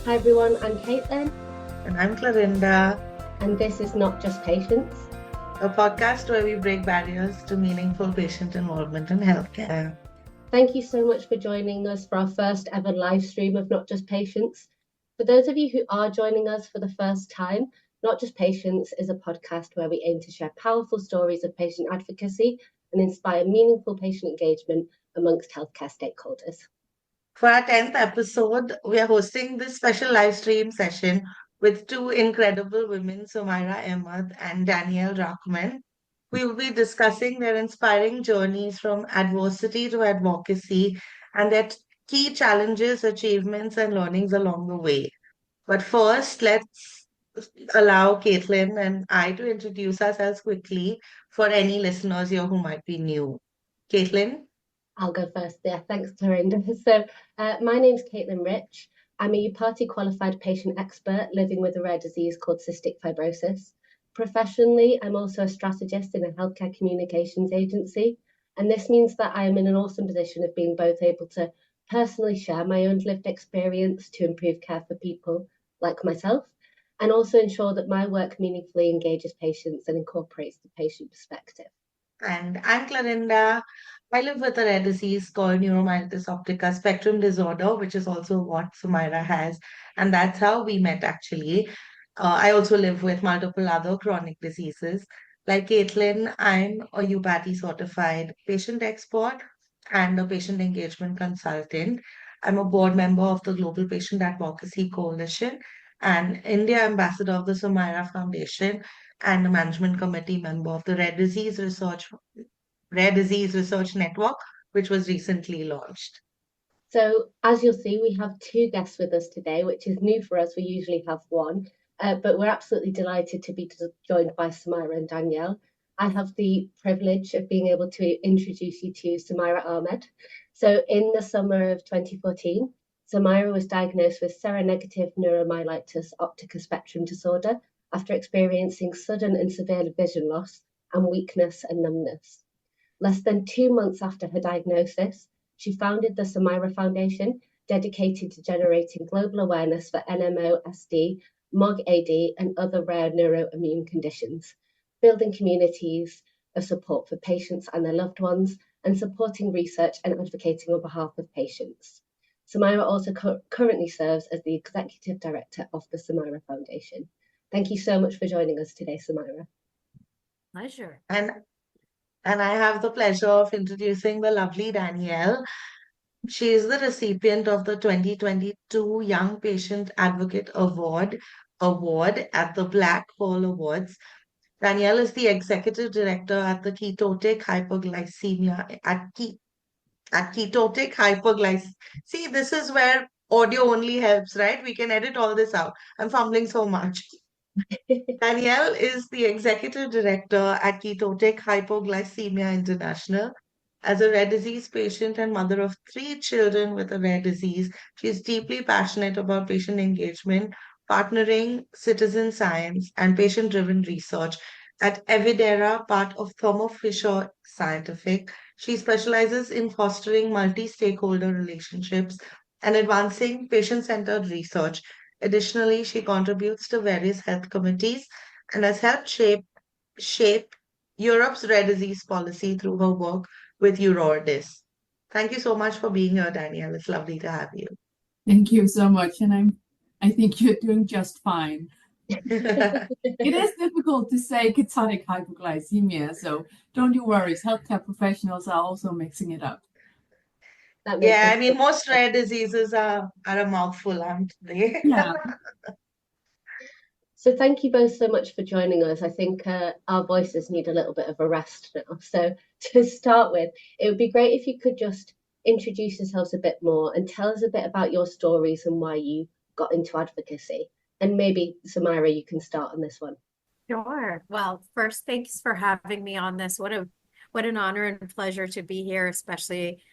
Hi everyone, I'm Caitlin. And I'm Clarinda, And this is Not Just Patients. a podcast where we break barriers to meaningful patient involvement in healthcare. Thank you so much for joining us for our first ever live stream of Not Just Patients. For those of you who are joining us for the first time, Not Just Patients is a podcast where we aim to share powerful stories of patient advocacy and inspire meaningful patient engagement amongst healthcare stakeholders. For our 10th episode, we are hosting this special live stream session with two incredible women, Sumaira Ahmed and Danielle Drachmann. We will be discussing their inspiring journeys from adversity to advocacy and their key challenges, achievements, and learnings along the way. But first, let's allow Caitlin and I to introduce ourselves quickly for any listeners here who might be new. Caitlin? I'll go first. Yeah, thanks, Clarinda. So, my name's Caitlin Rich. I'm a party qualified patient expert living with a rare disease called cystic fibrosis. Professionally, I'm also a strategist in a healthcare communications agency. And this means that I am in an awesome position of being both able to personally share my own lived experience to improve care for people like myself, and also ensure that my work meaningfully engages patients and incorporates the patient perspective. And I'm Clarinda. I live with a rare disease called neuromyelitis optica spectrum disorder, which is also what Sumaira has. And that's how we met, actually. I also live with multiple other chronic diseases. Like Caitlin, I'm a UPATI certified patient expert and a patient engagement consultant. I'm a board member of the Global Patient Advocacy Coalition and India ambassador of the Sumaira Foundation and a management committee member of the Rare Disease Research Network, which was recently launched. So, as you'll see, we have two guests with us today, which is new for us. We usually have one, but we're absolutely delighted to be joined by Sumaira and Danielle. I have the privilege of being able to introduce you to Sumaira Ahmed. So, in the summer of 2014, Sumaira was diagnosed with seronegative neuromyelitis optica spectrum disorder after experiencing sudden and severe vision loss and weakness and numbness. Less than 2 months after her diagnosis, she founded the Sumaira Foundation, dedicated to generating global awareness for NMOSD, MOGAD, and other rare neuroimmune conditions, building communities of support for patients and their loved ones, and supporting research and advocating on behalf of patients. Sumaira also currently serves as the Executive Director of the Sumaira Foundation. Thank you so much for joining us today, Sumaira. Pleasure. And I have the pleasure of introducing the lovely Danielle. She is the recipient of the 2022 Young Patient Advocate Award at the Black Pearl Awards. Danielle is the executive director at the Ketotic Hypoglycemia at Ketotic Hypoglycemia. See, this is where audio only helps, right? We can edit all this out. I'm fumbling so much. Danielle is the executive director at Ketotic Hypoglycemia International. As a rare disease patient and mother of three children with a rare disease, she is deeply passionate about patient engagement, partnering citizen science, and patient driven research. At Evidera, part of Thermo Fisher Scientific, she specializes in fostering multi stakeholder relationships and advancing patient centered research. Additionally, she contributes to various health committees and has helped shape Europe's rare disease policy through her work with EURORDIS. Thank you so much for being here, Danielle. It's lovely to have you. Thank you so much. And I think you're doing just fine. It is difficult to say ketotic hypoglycemia, so don't you worry. Healthcare professionals are also mixing it up. Yeah, I mean, most rare diseases are a mouthful, aren't they? Yeah. So thank you both so much for joining us. I think our voices need a little bit of a rest now. So to start with, it would be great if you could just introduce yourselves a bit more and tell us a bit about your stories and why you got into advocacy. And maybe, Sumaira, you can start on this one. Sure. Well, first, thanks for having me on this. What an honor and pleasure to be here, especially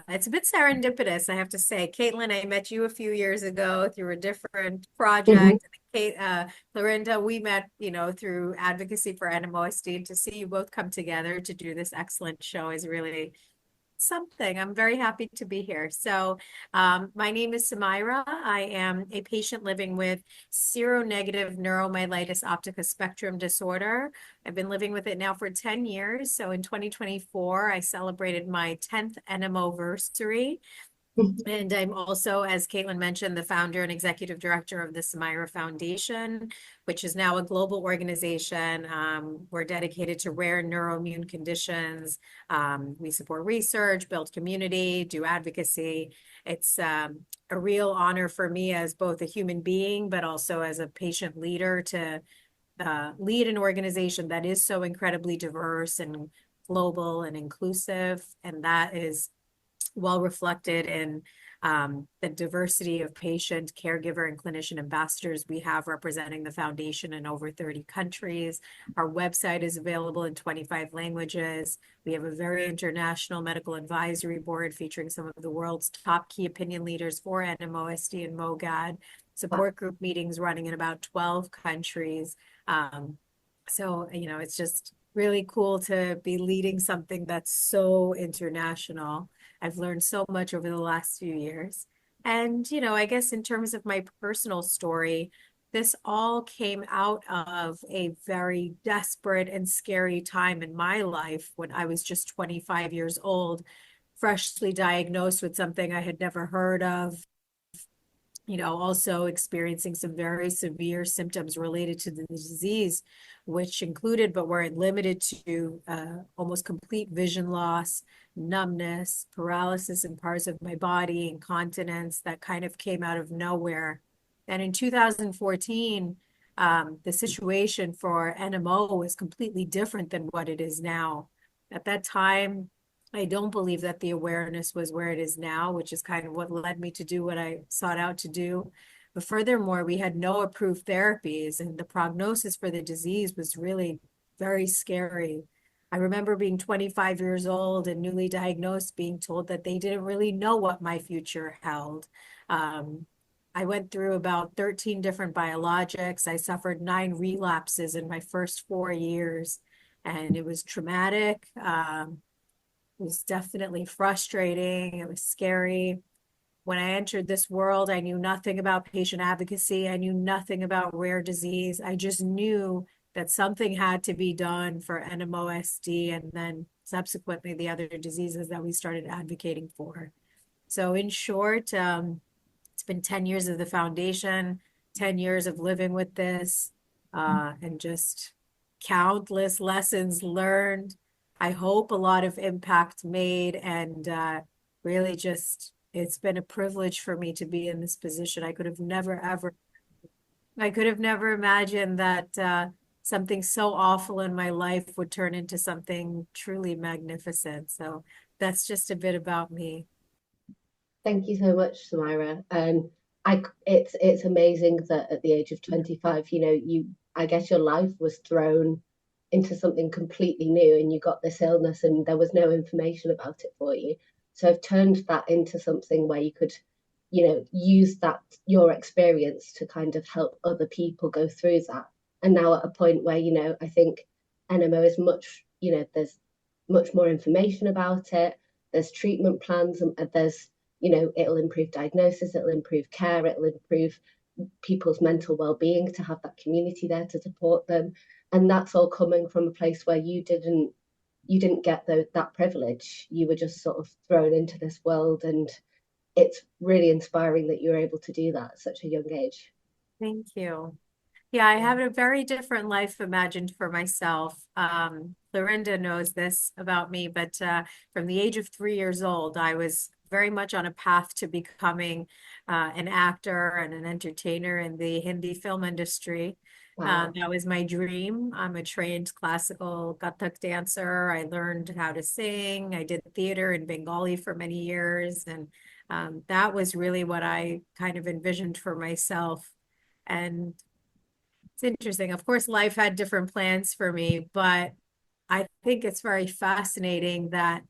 it's a bit serendipitous, I have to say. Caitlin, I met you a few years ago through a different project. Clarinda, we met, through Advocacy for NMOSD. To see you both come together to do this excellent show is really something. I'm very happy to be here. So my name is Sumaira. I am a patient living with seronegative neuromyelitis optica spectrum disorder. I've been living with it now for 10 years. So in 2024, I celebrated my 10th NMOversary. And I'm also, as Caitlin mentioned, the founder and executive director of the Sumaira Foundation, which is now a global organization. We're dedicated to rare neuroimmune conditions. We support research, build community, do advocacy. It's a real honor for me as both a human being, but also as a patient leader to lead an organization that is so incredibly diverse and global and inclusive. And that is well reflected in the diversity of patient, caregiver, and clinician ambassadors we have representing the foundation in over 30 countries. Our website is available in 25 languages. We have a very international medical advisory board featuring some of the world's top key opinion leaders for NMOSD and MOGAD, support group meetings running in about 12 countries. So, it's just really cool to be leading something that's so international. I've learned so much over the last few years. And, I guess in terms of my personal story, this all came out of a very desperate and scary time in my life when I was just 25 years old, freshly diagnosed with something I had never heard of, also experiencing some very severe symptoms related to the disease, which included, but weren't limited to, almost complete vision loss, numbness, paralysis in parts of my body, incontinence that kind of came out of nowhere. And in 2014, the situation for NMO was completely different than what it is now. At that time, I don't believe that the awareness was where it is now, which is kind of what led me to do what I sought out to do. But furthermore, we had no approved therapies, and the prognosis for the disease was really very scary. I remember being 25 years old and newly diagnosed, being told that they didn't really know what my future held. I went through about 13 different biologics. I suffered 9 relapses in my first 4 years, and it was traumatic. It was definitely frustrating. It was scary. When I entered this world, I knew nothing about patient advocacy. I knew nothing about rare disease. I just knew that something had to be done for NMOSD and then subsequently the other diseases that we started advocating for. So in short, it's been 10 years of the foundation, 10 years of living with this, and just countless lessons learned. I hope a lot of impact made, and really just, it's been a privilege for me to be in this position. I could have never imagined that something so awful in my life would turn into something truly magnificent. So that's just a bit about me. Thank you so much, Sumaira. It's amazing that at the age of 25, I guess your life was thrown into something completely new, and you got this illness and there was no information about it for you. So I've turned that into something where you could, use that, your experience, to kind of help other people go through that. And now at a point where, I think NMO is much, there's much more information about it. There's treatment plans, and there's, it'll improve diagnosis, it'll improve care, it'll improve people's mental well-being, to have that community there to support them. And that's all coming from a place where you didn't get that privilege. You were just sort of thrown into this world, and it's really inspiring that you're able to do that at such a young age. Thank you. Yeah, I have a very different life imagined for myself. Lorinda knows this about me, but from the age of 3 years old, I was very much on a path to becoming an actor and an entertainer in the Hindi film industry. Wow. That was my dream. I'm a trained classical Kathak dancer. I learned how to sing. I did theater in Bengali for many years. And that was really what I kind of envisioned for myself. And it's interesting. Of course, life had different plans for me, but I think it's very fascinating that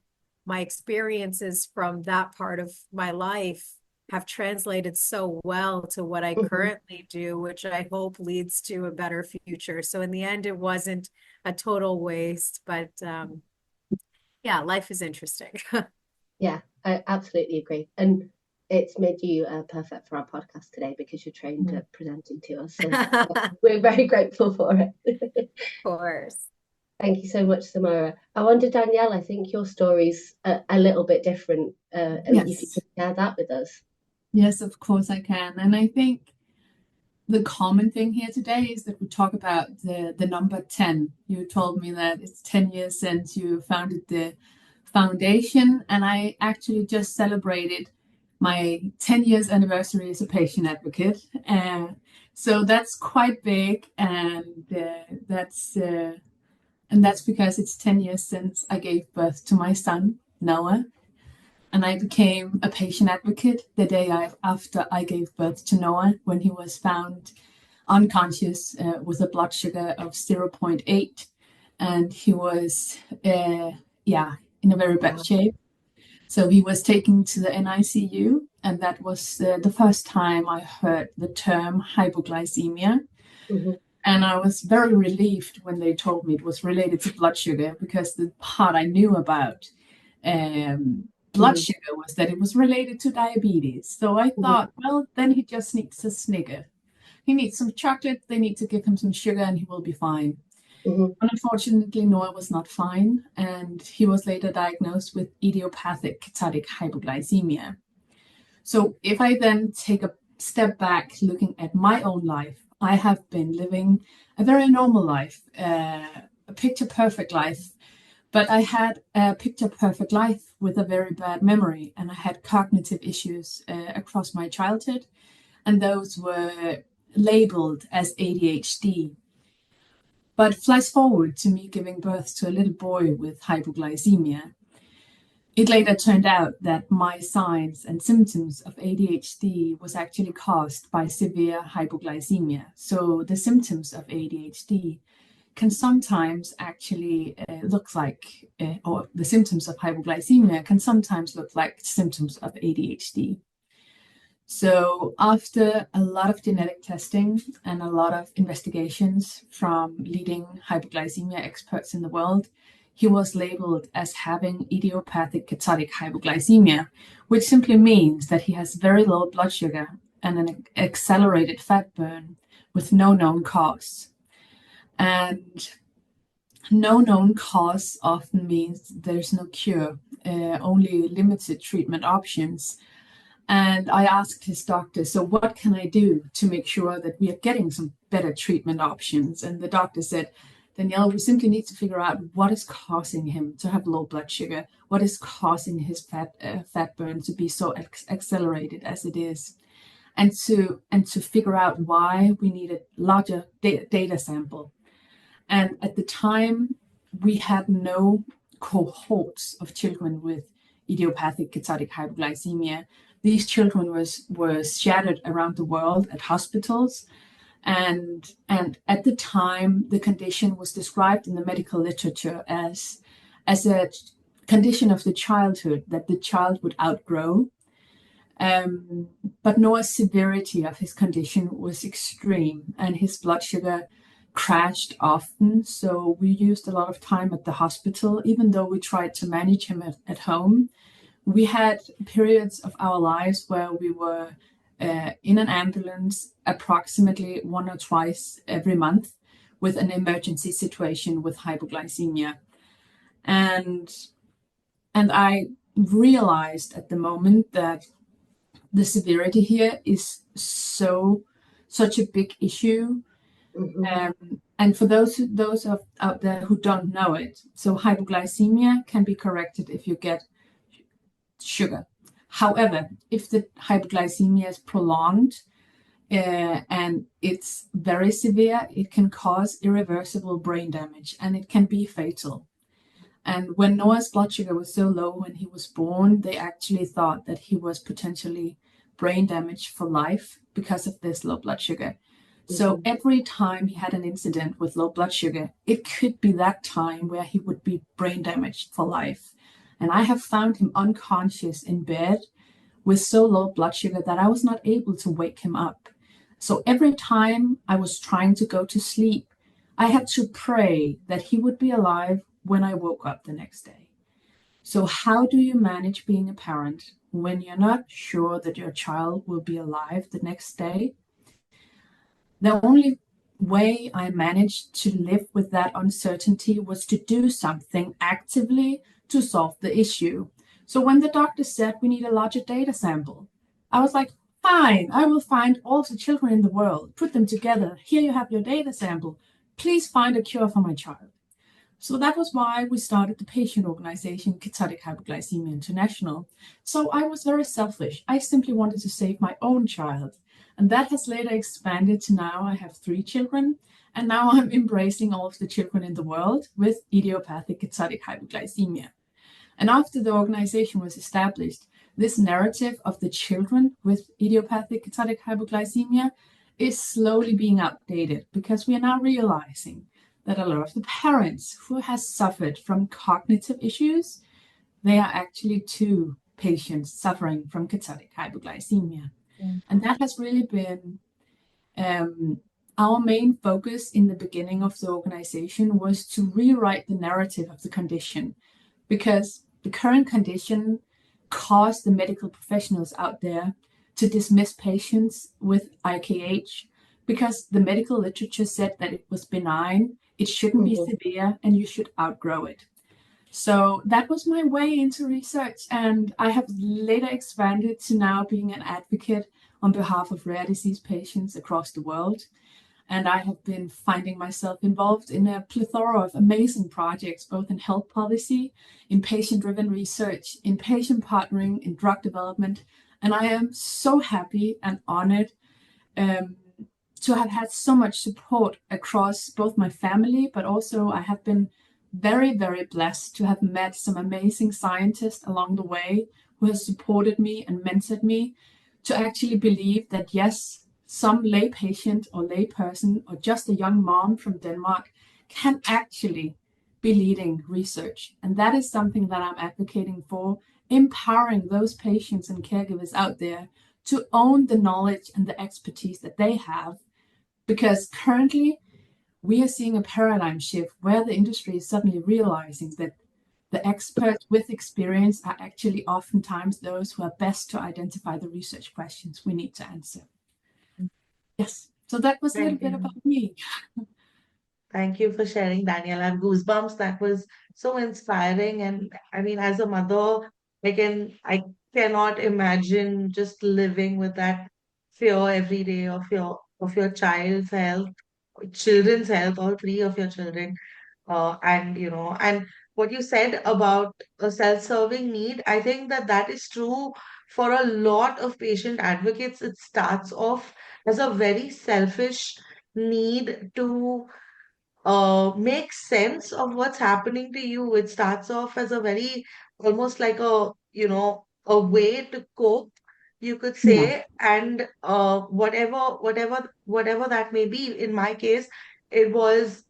my experiences from that part of my life have translated so well to what I currently do, which I hope leads to a better future. So in the end, it wasn't a total waste, but yeah, life is interesting. Yeah, I absolutely agree. And it's made you perfect for our podcast today because you're trained at presenting to us. So we're very grateful for it. Of course. Thank you so much, Sumaira. I wonder, Danielle, I think your story's a little bit different. If you Yes. could share that with us. Yes, of course I can. And I think the common thing here today is that we talk about the number 10. You told me that it's 10 years since you founded the foundation, and I actually just celebrated my 10 years anniversary as a patient advocate. So that's quite big, and that's because it's 10 years since I gave birth to my son, Noah. And I became a patient advocate the day after I gave birth to Noah, when he was found unconscious with a blood sugar of 0.8. And he was, in a very bad shape. So he was taken to the NICU. And that was the first time I heard the term hypoglycemia. Mm-hmm. And I was very relieved when they told me it was related to blood sugar, because the part I knew about blood sugar was that it was related to diabetes. So I thought, well, then he just needs a Snicker. He needs some chocolate, they need to give him some sugar, and he will be fine. Mm-hmm. Unfortunately, Noah was not fine, and he was later diagnosed with idiopathic ketotic hypoglycemia. So if I then take a step back looking at my own life, I have been living a very normal life, a picture-perfect life. But I had a picture-perfect life with a very bad memory, and I had cognitive issues across my childhood, and those were labeled as ADHD. But flash forward to me giving birth to a little boy with hypoglycemia. It later turned out that my signs and symptoms of ADHD was actually caused by severe hypoglycemia. So the symptoms of ADHD can sometimes actually look like, or the symptoms of hypoglycemia can sometimes look like symptoms of ADHD. So after a lot of genetic testing and a lot of investigations from leading hypoglycemia experts in the world, he was labeled as having idiopathic ketotic hypoglycemia, which simply means that he has very low blood sugar and an accelerated fat burn with no known cause. And no known cause often means there's no cure, only limited treatment options. And I asked his doctor, so what can I do to make sure that we are getting some better treatment options? And the doctor said, Danielle, we simply need to figure out what is causing him to have low blood sugar, what is causing his fat burn to be so accelerated as it is, and to figure out why we need a larger data sample. And at the time, we had no cohorts of children with idiopathic ketotic hypoglycemia. These children were scattered around the world at hospitals. And at the time, the condition was described in the medical literature as a condition of the childhood that the child would outgrow. But Noah's severity of his condition was extreme, and his blood sugar crashed often. So we used a lot of time at the hospital, even though we tried to manage him at home. We had periods of our lives where we were in an ambulance approximately 1 or twice every month with an emergency situation with hypoglycemia. And I realized at the moment that the severity here is such a big issue. And for those out there who don't know it, so hypoglycemia can be corrected if you get sugar. However, if the hypoglycemia is prolonged and it's very severe, it can cause irreversible brain damage, and it can be fatal. And when Noah's blood sugar was so low when he was born, they actually thought that he was potentially brain damaged for life because of this low blood sugar. So every time he had an incident with low blood sugar, it could be that time where he would be brain damaged for life. And I have found him unconscious in bed with so low blood sugar that I was not able to wake him up. So every time I was trying to go to sleep, I had to pray that he would be alive when I woke up the next day. So, how do you manage being a parent when you're not sure that your child will be alive the next day? The only way I managed to live with that uncertainty was to do something actively to solve the issue. So when the doctor said we need a larger data sample, I was like, fine, I will find all of the children in the world, put them together. Here you have your data sample. Please find a cure for my child. So that was why we started the patient organization Ketotic Hypoglycemia International. So I was very selfish. I simply wanted to save my own child. And that has later expanded to now I have 3 children. And now I'm embracing all of the children in the world with idiopathic ketotic hypoglycemia. And after the organization was established, this narrative of the children with idiopathic ketotic hypoglycemia is slowly being updated because we are now realizing that a lot of the parents who has suffered from cognitive issues, they are actually too patients suffering from ketotic hypoglycemia. And that has really been our main focus in the beginning of the organization, was to rewrite the narrative of the condition, because the current condition caused the medical professionals out there to dismiss patients with IKH because the medical literature said that it was benign, it shouldn't be severe, and you should outgrow it. So that was my way into research, and I have later expanded to now being an advocate on behalf of rare disease patients across the world. And I have been finding myself involved in a plethora of amazing projects, both in health policy, in patient-driven research, in patient partnering, in drug development. And I am so happy and honored to have had so much support across both my family, but also I have been very, very blessed to have met some amazing scientists along the way who have supported me and mentored me to actually believe that, yes, some lay patient or lay person or just a young mom from Denmark can actually be leading research. And that is something that I'm advocating for, empowering those patients and caregivers out there to own the knowledge and the expertise that they have. Because currently we are seeing a paradigm shift where the industry is suddenly realizing that the experts with experience are actually oftentimes those who are best to identify the research questions we need to answer. Yes, so that was a little bit about me. Thank you for sharing, Danielle. I have goosebumps. That was so inspiring. And I mean, as a mother, I cannot imagine just living with that fear every day of your child's health, children's health, all 3 of your children. And what you said about a self-serving need, I think that that is true for a lot of patient advocates. It starts off as a very selfish need to make sense of what's happening to you. It starts off as a very, almost like a way to cope, you could Yeah. say, and whatever that may be. In my case, it was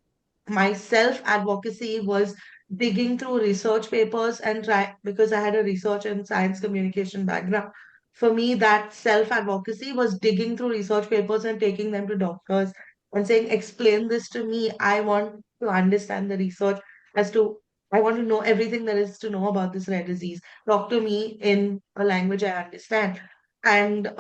my self advocacy was digging through research papers and try, because I had a research and science communication background. For me, that self advocacy was digging through research papers and taking them to doctors and saying, explain this to me. I want to understand the research as to, I want to know everything there is to know about this rare disease. Talk to me in a language I understand. And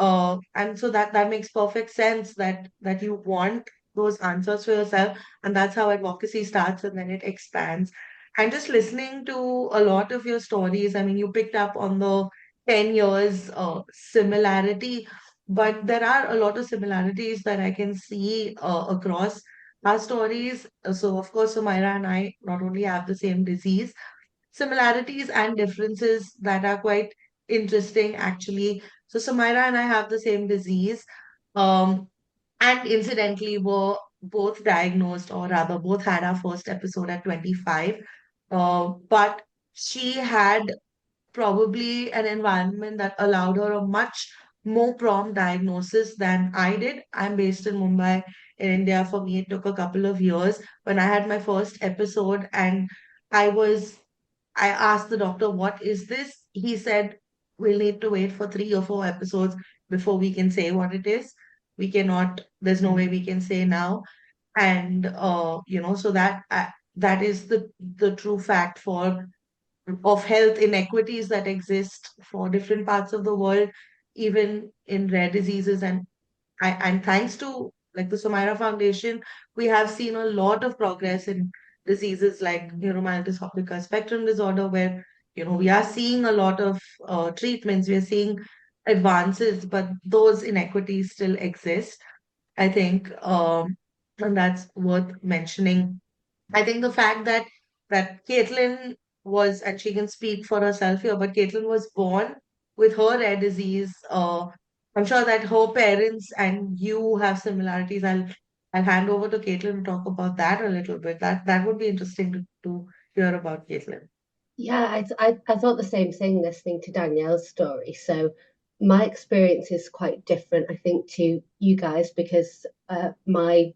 so that makes perfect sense that you want those answers for yourself. And that's how advocacy starts, and then it expands. And just listening to a lot of your stories, I mean, you picked up on the 10 years similarity, but there are a lot of similarities that I can see across our stories. So, of course, Sumaira and I not only have the same disease, similarities and differences that are quite interesting, actually. So, Sumaira and I have the same disease, um, and incidentally, were both diagnosed, or rather, both had our first episode at 25. But she had probably an environment that allowed her a much more prompt diagnosis than I did. I'm based in Mumbai, in India. For me, it took a couple of years. When I had my first episode, and I was, I asked the doctor, what is this? He said, we'll need to wait for 3 or 4 episodes before we can say what it is. We cannot, there's no way we can say now. And so that is the true fact for of health inequities that exist for different parts of the world, even in rare diseases. And thanks to like the Sumaira Foundation, we have seen a lot of progress in diseases like neuromyelitis optica spectrum disorder, where we are seeing a lot of treatments, we are seeing advances, but those inequities still exist. I think, and that's worth mentioning. I think the fact that Caitlin was, and she can speak for herself here, but Caitlin was born with her rare disease. I'm sure that her parents and you have similarities. I'll hand over to Caitlin to talk about that a little bit. That would be interesting to hear about Caitlin. Yeah, I thought the same thing listening to Danielle's story. So my experience is quite different, I think, to you guys because my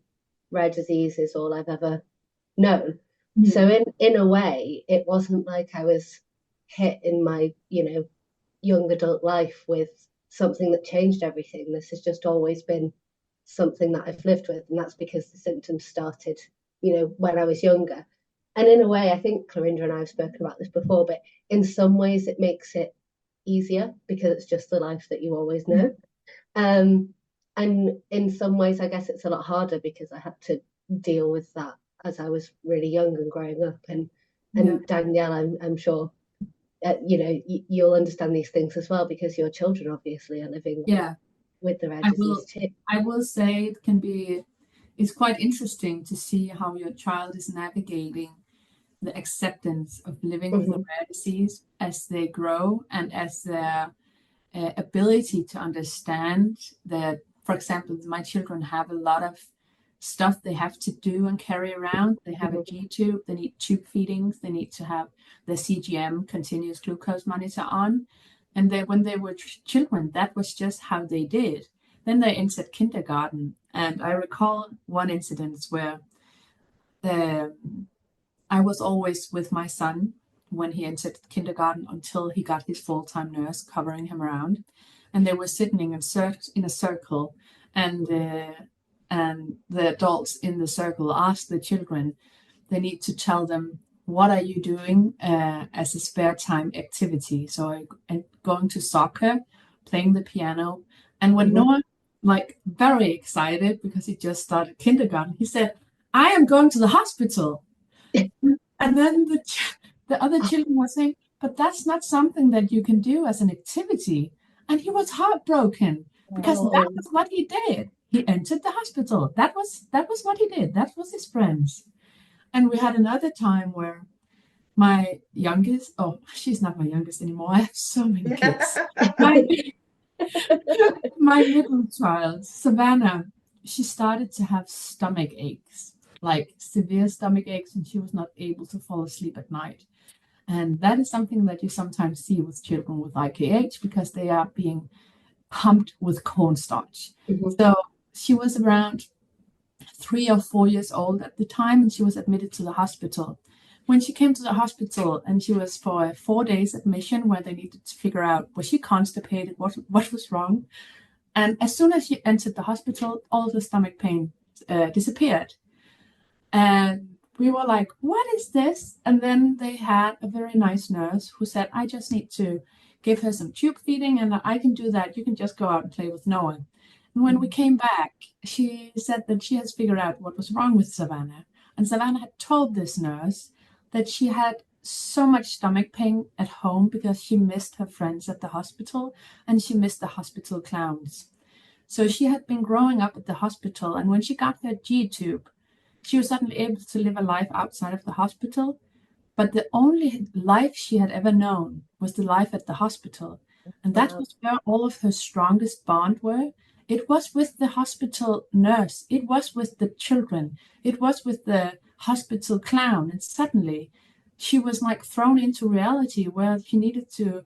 rare disease is all I've ever known. Mm. So in a way, it wasn't like I was hit in my, young adult life with something that changed everything. This has just always been something that I've lived with, and that's because the symptoms started, when I was younger. And in a way, I think Clarinda and I have spoken about this before, but in some ways it makes it easier because it's just the life that you always know. And in some ways, I guess it's a lot harder because I had to deal with that as I was really young and growing up. And Danielle, I'm sure, you'll understand these things as well because your children obviously are living with the rare disease too. I will say it's quite interesting to see how your child is navigating the acceptance of living with a rare disease as they grow and as their ability to understand that, for example, my children have a lot of stuff they have to do and carry around. They have a G tube, they need tube feedings, they need to have the CGM, continuous glucose monitor on. And when they were children, that was just how they did. Then they entered kindergarten. And I recall one incident where I was always with my son when he entered kindergarten until he got his full-time nurse covering him around. And they were sitting in a circle, and the adults in the circle asked the children, they need to tell them, what are you doing as a spare time activity? So I'm going to soccer, playing the piano. And when Noah, very excited because he just started kindergarten, he said, I am going to the hospital. And then the other children were saying, but that's not something that you can do as an activity. And he was heartbroken because that was what he did. He entered the hospital. That was what he did. That was his friends. And we had another time where my youngest, she's not my youngest anymore. I have so many kids. my middle child, Savannah, she started to have stomach aches, like severe stomach aches, and she was not able to fall asleep at night. And that is something that you sometimes see with children with IKH because they are being pumped with cornstarch. So she was around 3 or 4 years old at the time, and she was admitted to the hospital. When she came to the hospital, and she was for a 4 days admission where they needed to figure out, was she constipated, what was wrong? And as soon as she entered the hospital, all the stomach pain disappeared. And we were like, what is this? And then they had a very nice nurse who said, I just need to give her some tube feeding, and I can do that. You can just go out and play with Noah. And when we came back, she said that she has figured out what was wrong with Savannah. And Savannah had told this nurse that she had so much stomach pain at home because she missed her friends at the hospital and she missed the hospital clowns. So she had been growing up at the hospital, and when she got her G-tube, she was suddenly able to live a life outside of the hospital. But the only life she had ever known was the life at the hospital. And that was where all of her strongest bond were. It was with the hospital nurse. It was with the children. It was with the hospital clown. And suddenly she was like thrown into reality where she needed to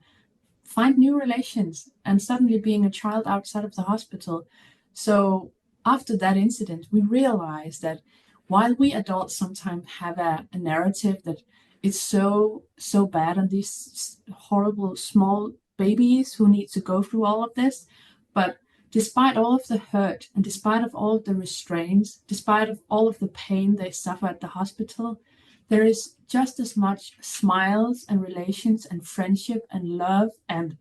find new relations and suddenly being a child outside of the hospital. So after that incident, we realized that while we adults sometimes have a narrative that it's so bad on these horrible small babies who need to go through all of this, but despite all of the hurt and despite of all of the restraints, despite of all of the pain they suffer at the hospital, there is just as much smiles and relations and friendship and love and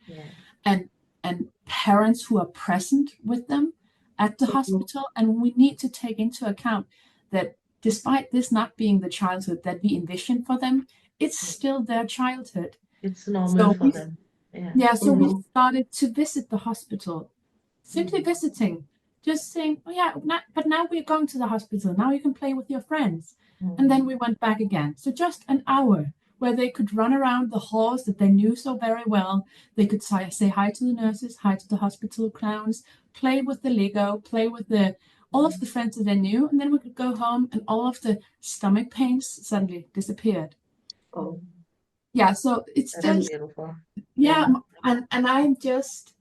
parents who are present with them at the hospital. And we need to take into account that despite this not being the childhood that we envision for them, it's still their childhood. It's normal for them. So we started to visit the hospital, simply visiting, just saying, oh yeah, but now we're going to the hospital. Now you can play with your friends. And then we went back again. So just an hour where they could run around the halls that they knew so very well. They could say hi to the nurses, hi to the hospital clowns, play with the Lego, play with all of the friends that they knew. And then we could go home and all of the stomach pains suddenly disappeared. Oh. Yeah, so it's That's just, beautiful. and I'm just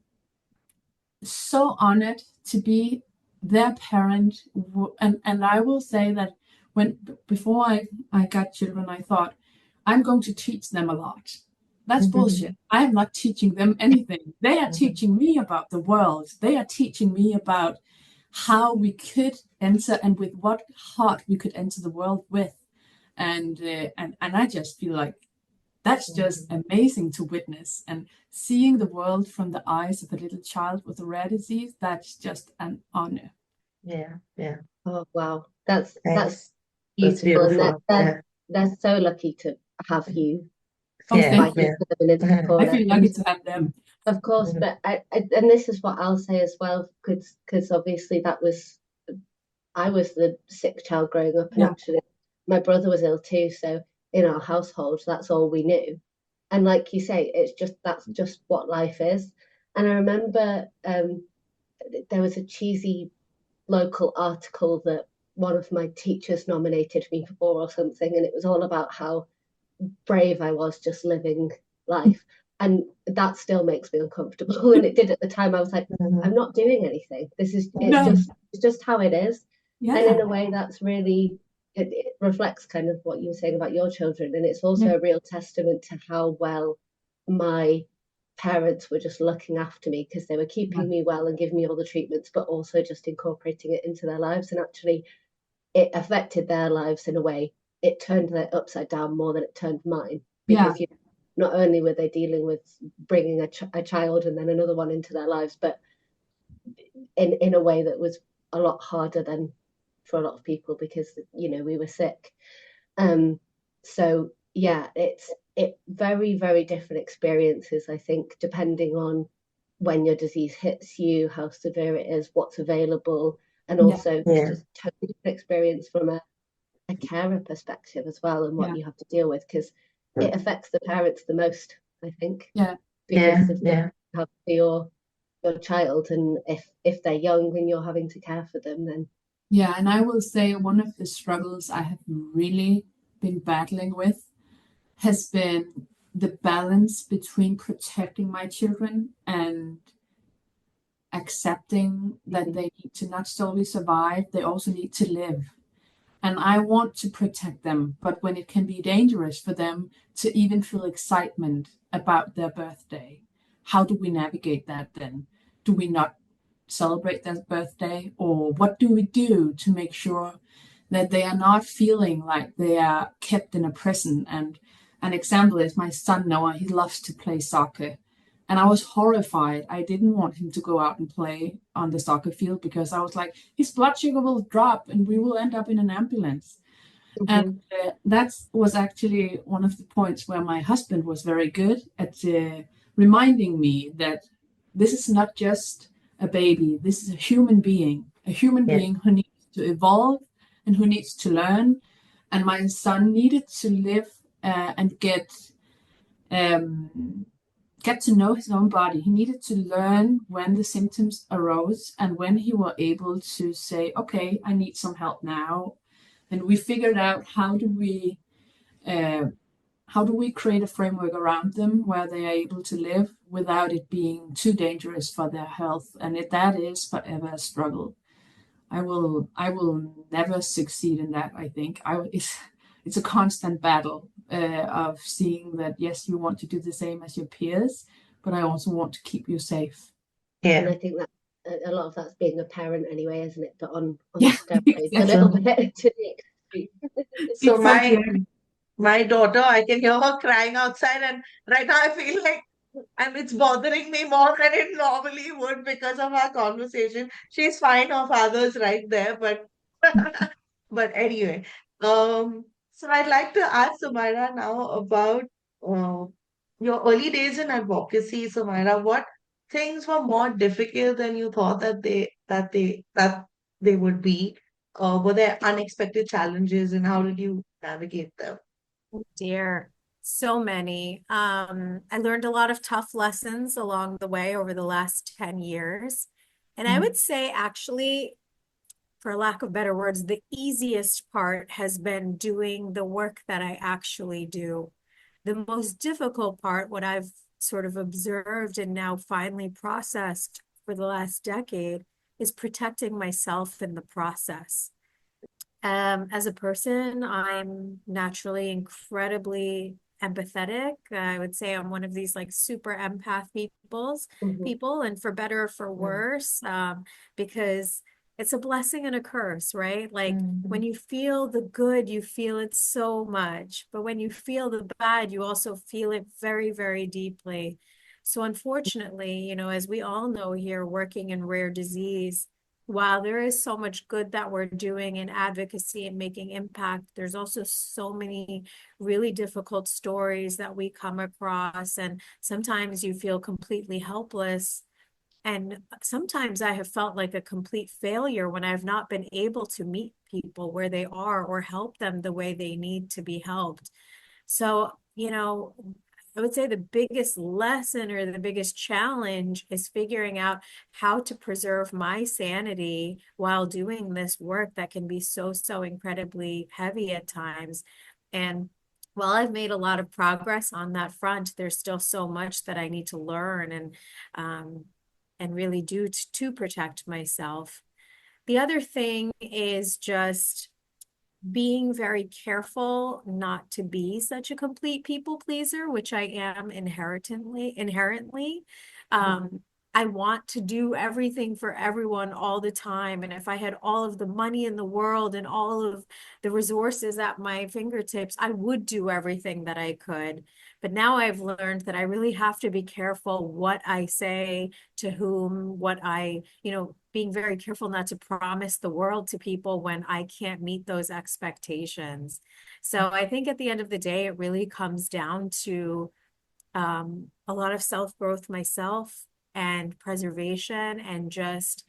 so honored to be their parent. And I will say that before I got children, I thought, I'm going to teach them a lot. That's bullshit. I am not teaching them anything. They are teaching me about the world. They are teaching me about how we could enter and with what heart we could enter the world with. And I just feel like that's just amazing to witness, and seeing the world from the eyes of a little child with a rare disease, that's just an honor. Oh wow, that's Thanks. beautiful. That's beautiful. And they're so lucky to have you. Thank you. I feel lucky to have them. Of course, but and this is what I'll say as well, because obviously I was the sick child growing up, and actually my brother was ill too. So in our household, that's all we knew. And like you say, that's just what life is. And I remember there was a cheesy local article that one of my teachers nominated me for or something, and it was all about how brave I was just living life. And that still makes me uncomfortable. And it did at the time. I was like, I'm not doing anything. It's just how it is. And in a way, that's really, it reflects kind of what you were saying about your children. And it's also a real testament to how well my parents were just looking after me, because they were keeping me well and giving me all the treatments, but also just incorporating it into their lives. And actually, it affected their lives in a way. It turned it upside down more than it turned mine, because not only were they dealing with bringing a child and then another one into their lives, but in a way that was a lot harder than for a lot of people, because we were sick. So it's very, very different experiences, I think, depending on when your disease hits you, how severe it is, what's available, and also just a totally different experience from a carer perspective as well, and what you have to deal with, because it affects the parents the most, I think. Because of what you have for your child, and if they're young and you're having to care for them, then and I will say one of the struggles I have really been battling with has been the balance between protecting my children and accepting that they need to not solely survive, they also need to live. And I want to protect them, but when it can be dangerous for them to even feel excitement about their birthday, how do we navigate that then? Do we not celebrate their birthday? Or what do we do to make sure that they are not feeling like they are kept in a prison? And an example is my son Noah. He loves to play soccer. And I was horrified. I didn't want him to go out and play on the soccer field, because I was like, his blood sugar will drop and we will end up in an ambulance. And that was actually one of the points where my husband was very good at reminding me that this is not just a baby. This is a human being who needs to evolve and who needs to learn. And my son needed to live and get to know his own body. He needed to learn when the symptoms arose and when he were able to say, okay, I need some help now. And we figured out how do we create a framework around them where they are able to live without it being too dangerous for their health. And that is forever a struggle. I will never succeed in that, I think. It's a constant battle of seeing that, yes, you want to do the same as your peers, but I also want to keep you safe. And I think that a lot of that's being a parent anyway, isn't it? But on steroids a little bit to the extreme. So My daughter, I can hear her crying outside, and right now I feel like, and it's bothering me more than it normally would because of our conversation. She's fine, her father's right there, but but anyway, so I'd like to ask Sumaira now about uh, your early days in advocacy, Sumaira. What things were more difficult than you thought that they would be? Were there unexpected challenges, and how did you navigate them? Oh dear, so many. I learned a lot of tough lessons along the way over the last 10 years. And I would say, actually, for lack of better words, the easiest part has been doing the work that I actually do. The most difficult part, what I've sort of observed and now finally processed for the last decade, is protecting myself in the process. As a person, I'm naturally incredibly empathetic. I would say I'm one of these like super empath people, and for better or for worse, because it's a blessing and a curse, right? Like when you feel the good, you feel it so much, but when you feel the bad, you also feel it very, very deeply. So unfortunately, as we all know here, working in rare disease, while there is so much good that we're doing in advocacy and making impact, there's also so many really difficult stories that we come across. And sometimes you feel completely helpless. And sometimes I have felt like a complete failure when I've not been able to meet people where they are or help them the way they need to be helped. So, I would say the biggest lesson or the biggest challenge is figuring out how to preserve my sanity while doing this work that can be so, so incredibly heavy at times. And while I've made a lot of progress on that front, there's still so much that I need to learn and really do to protect myself. The other thing is just being very careful not to be such a complete people pleaser, which I am inherently. I want to do everything for everyone all the time. And if I had all of the money in the world and all of the resources at my fingertips, I would do everything that I could. But now I've learned that I really have to be careful what I say to whom, being very careful not to promise the world to people when I can't meet those expectations. So I think at the end of the day, it really comes down to a lot of self-growth myself and preservation and just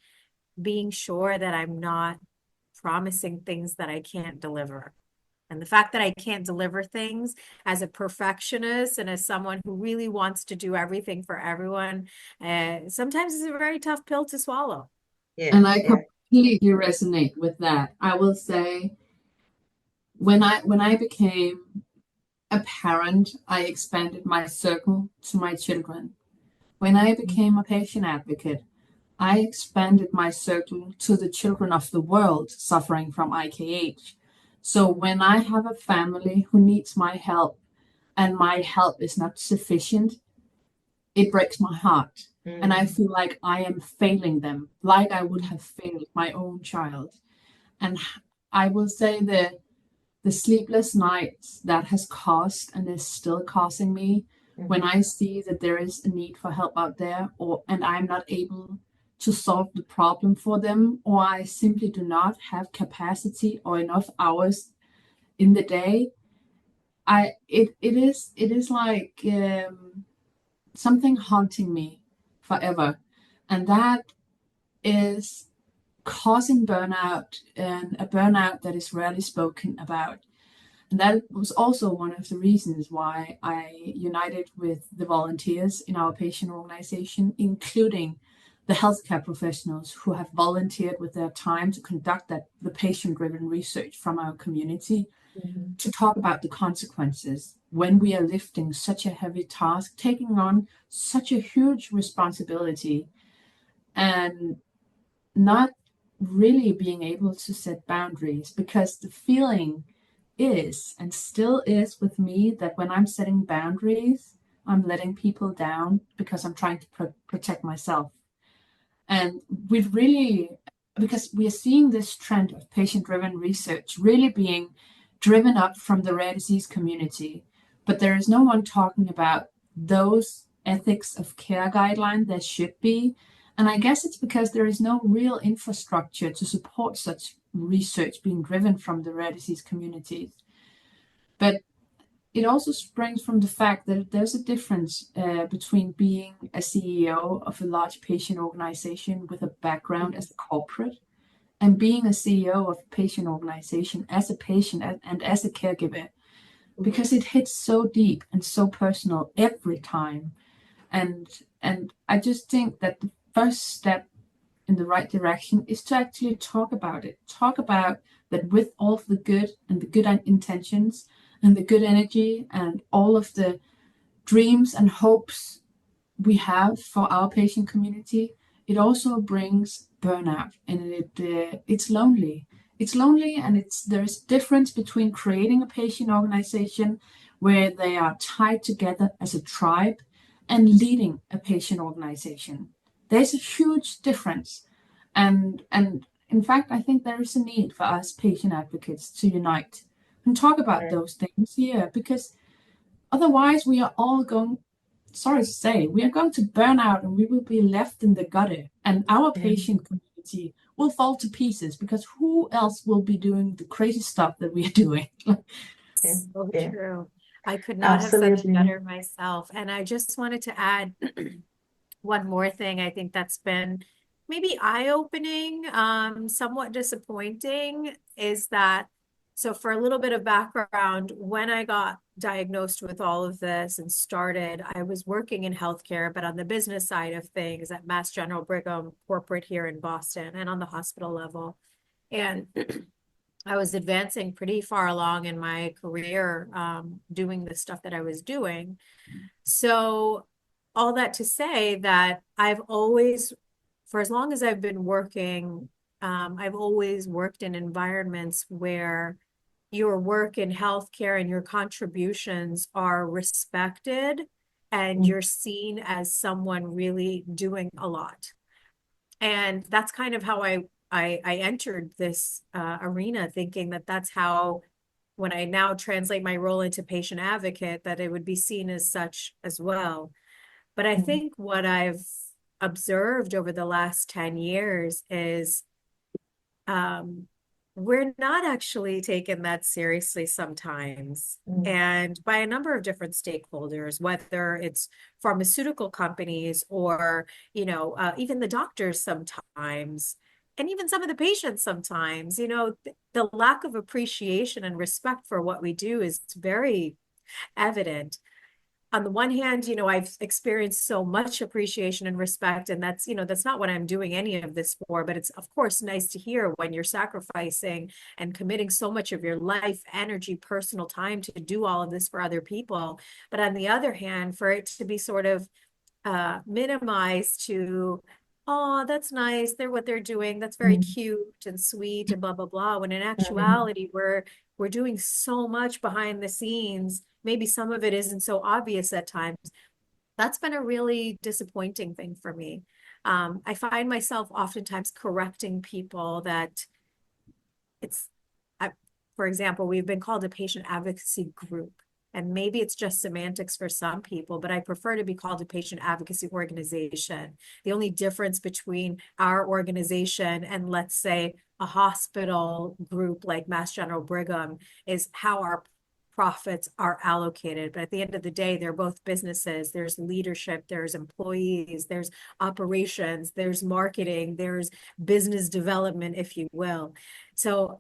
being sure that I'm not promising things that I can't deliver. And the fact that I can't deliver things as a perfectionist and as someone who really wants to do everything for everyone, sometimes it's a very tough pill to swallow. And I completely resonate with that. I will say when I became a parent, I expanded my circle to my children. When I became a patient advocate, I expanded my circle to the children of the world suffering from IKH. So when I have a family who needs my help and my help is not sufficient, it breaks my heart. And I feel like I am failing them, like I would have failed my own child. And I will say that the sleepless nights that has caused and is still causing me when I see that there is a need for help out there, and I'm not able to solve the problem for them, or I simply do not have capacity or enough hours in the day. It is like something haunting me forever, and that is causing burnout, and a burnout that is rarely spoken about. And that was also one of the reasons why I united with the volunteers in our patient organization, including the healthcare professionals who have volunteered with their time to conduct the patient-driven research from our community, to talk about the consequences when we are lifting such a heavy task, taking on such a huge responsibility, and not really being able to set boundaries, because the feeling is and still is with me that when I'm setting boundaries, I'm letting people down because I'm trying to protect myself. And because we are seeing this trend of patient-driven research really being driven up from the rare disease community, but there is no one talking about those ethics of care guidelines there should be. And I guess it's because there is no real infrastructure to support such research being driven from the rare disease communities. But it also springs from the fact that there's a difference between being a CEO of a large patient organization with a background as a corporate and being a CEO of a patient organization as a patient and as a caregiver, because it hits so deep and so personal every time. And I just think that the first step in the right direction is to actually talk about it. Talk about that with all of the good and the good intentions and the good energy and all of the dreams and hopes we have for our patient community, it also brings burnout, and it's lonely. It's lonely, and there's a difference between creating a patient organization where they are tied together as a tribe and leading a patient organization. There's a huge difference, and in fact, I think there is a need for us patient advocates to unite and talk about those things here, because otherwise we are all going, sorry to say, we are going to burn out and we will be left in the gutter, and our patient community will fall to pieces because who else will be doing the crazy stuff that we are doing? So true. I could not have said it better myself. And I just wanted to add one more thing. I think that's been maybe eye-opening, somewhat disappointing, is that, so for a little bit of background, when I got diagnosed with all of this and started, I was working in healthcare, but on the business side of things at Mass General Brigham corporate here in Boston and on the hospital level. And I was advancing pretty far along in my career, doing the stuff that I was doing. So all that to say that I've always, for as long as I've been working, I've always worked in environments where your work in healthcare and your contributions are respected and you're seen as someone really doing a lot. And that's kind of how I entered this arena, thinking that that's how, when I now translate my role into patient advocate, that it would be seen as such as well. But I think what I've observed over the last 10 years is we're not actually taken that seriously sometimes, and by a number of different stakeholders, whether it's pharmaceutical companies or, even the doctors sometimes, and even some of the patients sometimes. The lack of appreciation and respect for what we do is very evident. On the one hand, I've experienced so much appreciation and respect, and that's not what I'm doing any of this for, but it's of course nice to hear when you're sacrificing and committing so much of your life, energy, personal time to do all of this for other people. But on the other hand, for it to be sort of minimized to, oh, that's nice, what they're doing, that's very cute and sweet and blah, blah, blah, when in actuality, we're doing so much behind the scenes. Maybe some of it isn't so obvious at times. That's been a really disappointing thing for me. I find myself oftentimes correcting people that for example, we've been called a patient advocacy group. And maybe it's just semantics for some people, but I prefer to be called a patient advocacy organization. The only difference between our organization and, let's say, a hospital group like Mass General Brigham is how our profits are allocated. But at the end of the day, they're both businesses. There's leadership, there's employees, there's operations, there's marketing, there's business development, if you will. So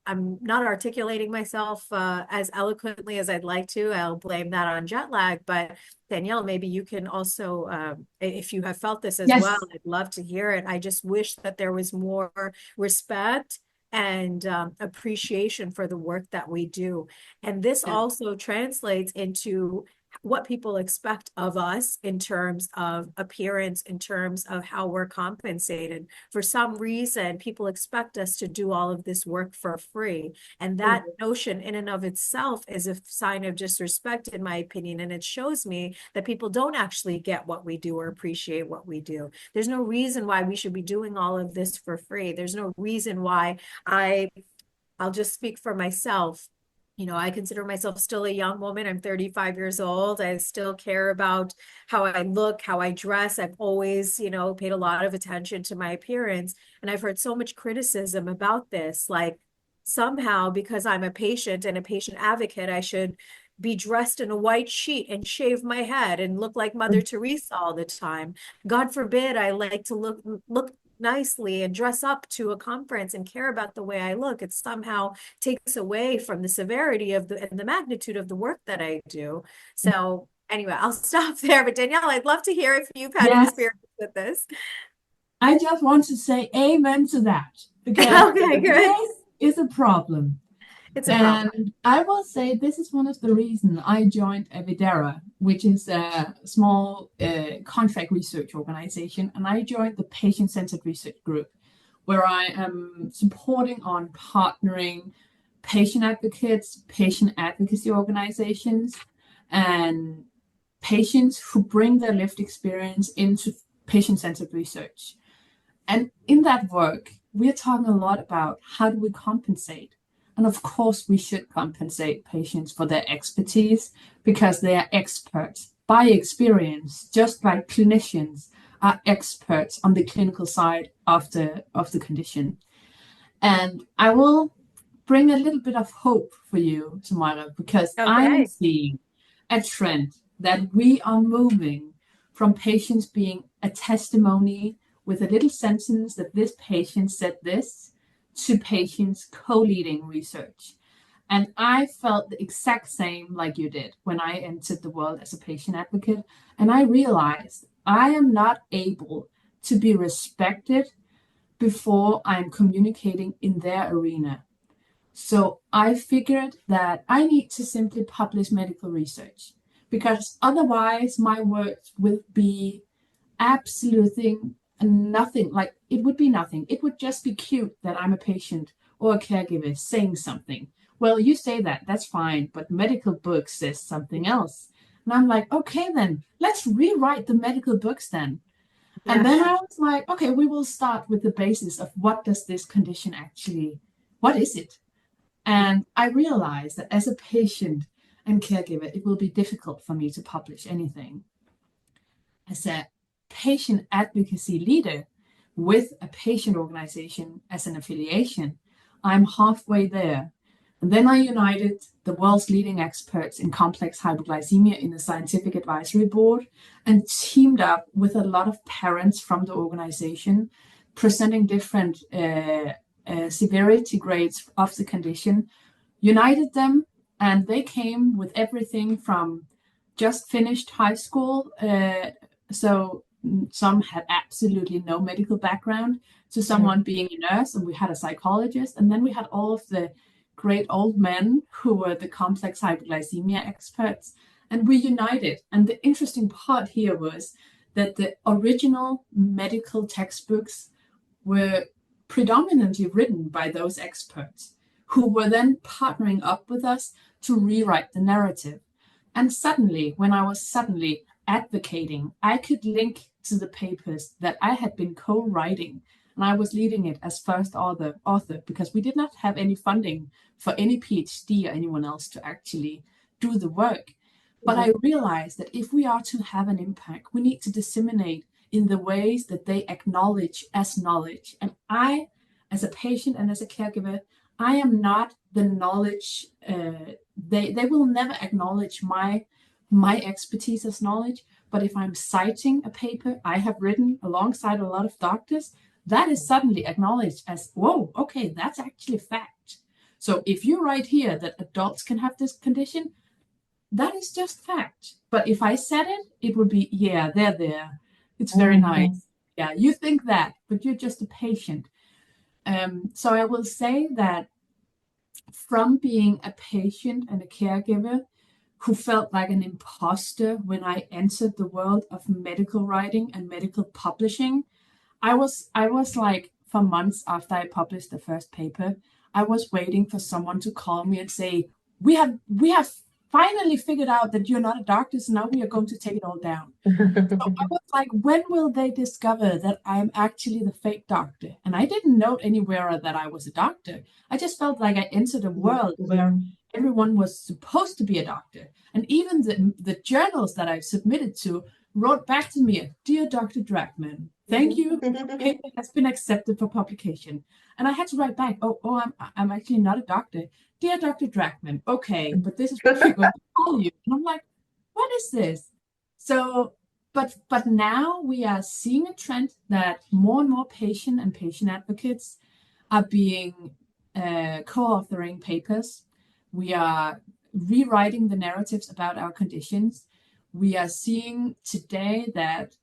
I'm not articulating myself as eloquently as I'd like to. I'll blame that on jet lag. But Danielle, maybe you can also, if you have felt this as well, I'd love to hear it. I just wish that there was more respect and appreciation for the work that we do. And this also translates into what people expect of us in terms of appearance, in terms of how we're compensated. For some reason, people expect us to do all of this work for free. And that notion in and of itself is a sign of disrespect, in my opinion. And it shows me that people don't actually get what we do or appreciate what we do. There's no reason why we should be doing all of this for free. There's no reason why I'll just speak for myself. I consider myself still a young woman. I'm 35 years old. I still care about how I look, how I dress. I've always, paid a lot of attention to my appearance. And I've heard so much criticism about this. Like somehow, because I'm a patient and a patient advocate, I should be dressed in a white sheet and shave my head and look like Mother Teresa all the time. God forbid I like to look nicely and dress up to a conference and care about the way I look. It somehow takes away from the severity of and the magnitude of the work that I do. So anyway, I'll stop there. But Danielle, I'd love to hear if you've had Yes, experience with this. I just want to say amen to that because Okay, good. this is a problem. It's a problem. And I will say this is one of the reasons I joined Evidera, which is a small contract research organization. And I joined the patient-centered research group, where I am supporting on partnering patient advocates, patient advocacy organizations, and patients who bring their lived experience into patient-centered research. And in that work, we're talking a lot about how do we compensate. And of course, we should compensate patients for their expertise because they are experts by experience, just like clinicians are experts on the clinical side of the condition. And I will bring a little bit of hope for you, Sumaira, because I'm seeing a trend that we are moving from patients being a testimony with a little sentence that this patient said this, to patients co-leading research. And I felt the exact same like you did when I entered the world as a patient advocate. And I realized I am not able to be respected before I'm communicating in their arena. So I figured that I need to simply publish medical research, because otherwise my words will be absolutely nothing. Like it would be nothing. It would just be cute that I'm a patient or a caregiver saying something. Well, you say that, that's fine, but medical book says something else. And I'm like, okay, then let's rewrite the medical books then. Yeah. And then I was like, okay, we will start with the basis of what does this condition actually, what is it? And I realized that as a patient and caregiver, it will be difficult for me to publish anything. As a patient advocacy leader with a patient organization as an affiliation, I'm halfway there. And then I united the world's leading experts in complex hypoglycemia in the scientific advisory board and teamed up with a lot of parents from the organization, presenting different severity grades of the condition, united them, and they came with everything from just finished high school, so some had absolutely no medical background, to someone being a nurse, and we had a psychologist, and then we had all of the great old men who were the complex hypoglycemia experts, and we united. And the interesting part here was that the original medical textbooks were predominantly written by those experts, who were then partnering up with us to rewrite the narrative. And suddenly, when I was advocating, I could link to the papers that I had been co-writing, and I was leading it as first author because we did not have any funding for any PhD or anyone else to actually do the work. But I realized that if we are to have an impact, we need to disseminate in the ways that they acknowledge as knowledge. And I, as a patient and as a caregiver, I am not the knowledge. They will never acknowledge my expertise as knowledge. But if I'm citing a paper I have written alongside a lot of doctors, that is suddenly acknowledged as, whoa, okay, that's actually fact. So if you write here that adults can have this condition, that is just fact. But if I said it, it would be, yeah, they're there. It's very nice. Yeah, you think that, but you're just a patient. So I will say that from being a patient and a caregiver who felt like an imposter when I entered the world of medical writing and medical publishing, I was like, for months after I published the first paper, I was waiting for someone to call me and say, we have finally figured out that you're not a doctor, so now we are going to take it all down. So I was like, when will they discover that I'm actually the fake doctor? And I didn't note anywhere that I was a doctor. I just felt like I entered a world where everyone was supposed to be a doctor. And even the journals that I've submitted to wrote back to me, "Dear Dr. Drachmann, thank you. Paper has been accepted for publication." And I had to write back, I'm actually not a doctor. "Dear Dr. Drachmann, okay, but this is what we're going to call you." And I'm like, what is this? So, but now we are seeing a trend that more and more patient and patient advocates are being co-authoring papers. We are rewriting the narratives about our conditions. We are seeing today that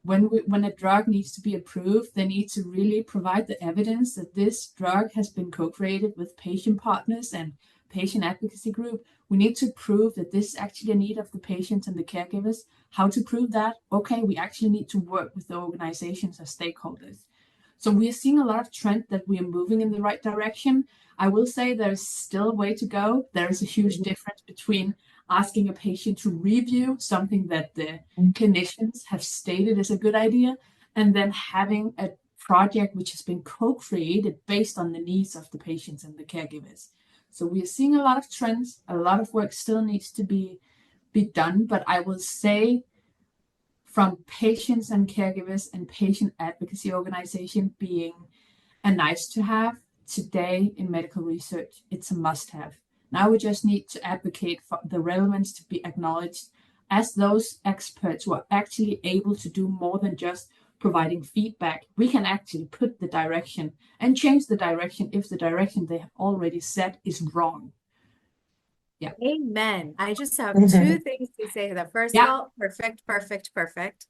when a drug needs to be approved, they need to really provide the evidence that this drug has been co-created with patient partners and patient advocacy group. We need to prove that this is actually a need of the patients and the caregivers. How to prove that? Okay, we actually need to work with the organizations as stakeholders. So we are seeing a lot of trend that we are moving in the right direction. I will say there's still a way to go. There is a huge difference between asking a patient to review something that the clinicians have stated is a good idea, and then having a project which has been co-created based on the needs of the patients and the caregivers. So we are seeing a lot of trends. A lot of work still needs to be done, but I will say from patients and caregivers and patient advocacy organization being a nice to have, today in medical research, it's a must have. Now we just need to advocate for the relevance to be acknowledged as those experts who are actually able to do more than just providing feedback. We can actually put the direction and change the direction if the direction they have already set is wrong. Yeah. Amen. I just have two things to say to that. First of all, perfect.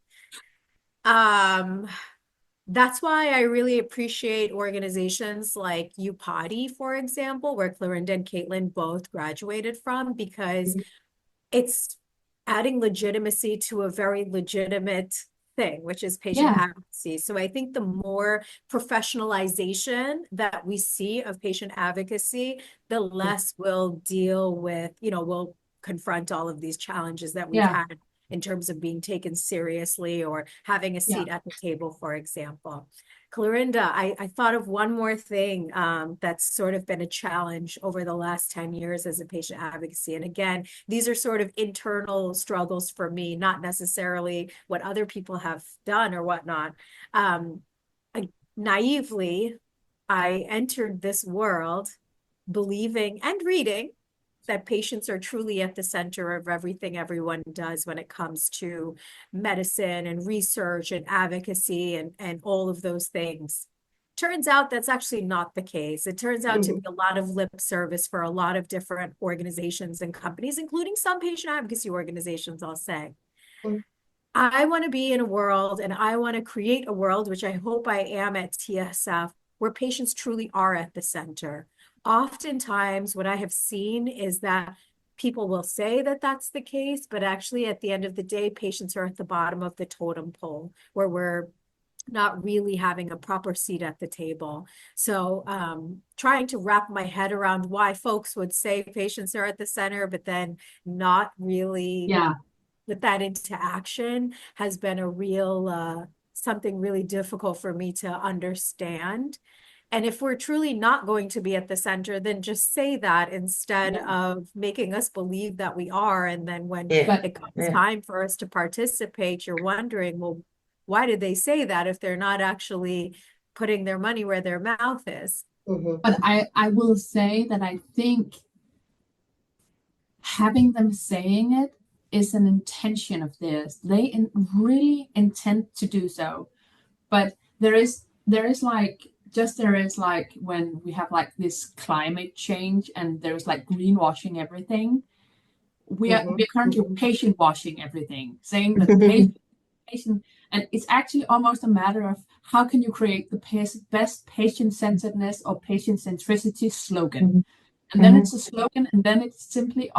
That's why I really appreciate organizations like UPADI, for example, where Clarinda and Caitlin both graduated from, because it's adding legitimacy to a very legitimate thing, which is patient advocacy. So I think the more professionalization that we see of patient advocacy, the less we'll deal with, we'll confront all of these challenges that we've had in terms of being taken seriously or having a seat at the table, for example. Clarinda, I thought of one more thing that's sort of been a challenge over the last 10 years as a patient advocacy. And again, these are sort of internal struggles for me, not necessarily what other people have done or whatnot. Naively, I entered this world believing and reading that patients are truly at the center of everything everyone does when it comes to medicine and research and advocacy and all of those things. Turns out that's actually not the case. It turns out to be a lot of lip service for a lot of different organizations and companies, including some patient advocacy organizations, I'll say. I want to be in a world, and I want to create a world, which I hope I am at TSF, where patients truly are at the center. Oftentimes, what I have seen is that people will say that that's the case, but actually at the end of the day, patients are at the bottom of the totem pole, where we're not really having a proper seat at the table. So trying to wrap my head around why folks would say patients are at the center, but then not really put that into action has been a real, something really difficult for me to understand. And if we're truly not going to be at the center, then just say that instead of making us believe that we are. And then when it comes time for us to participate, you're wondering, well, why did they say that if they're not actually putting their money where their mouth is? But I will say that I think having them saying it is an intention of theirs. They really intend to do so. But there is like, there is like when we have like this climate change and there's like greenwashing everything, we're currently patient washing everything, saying that the patient, and it's actually almost a matter of how can you create the best patient-centeredness or patient centricity slogan. And then it's a slogan, and then it simply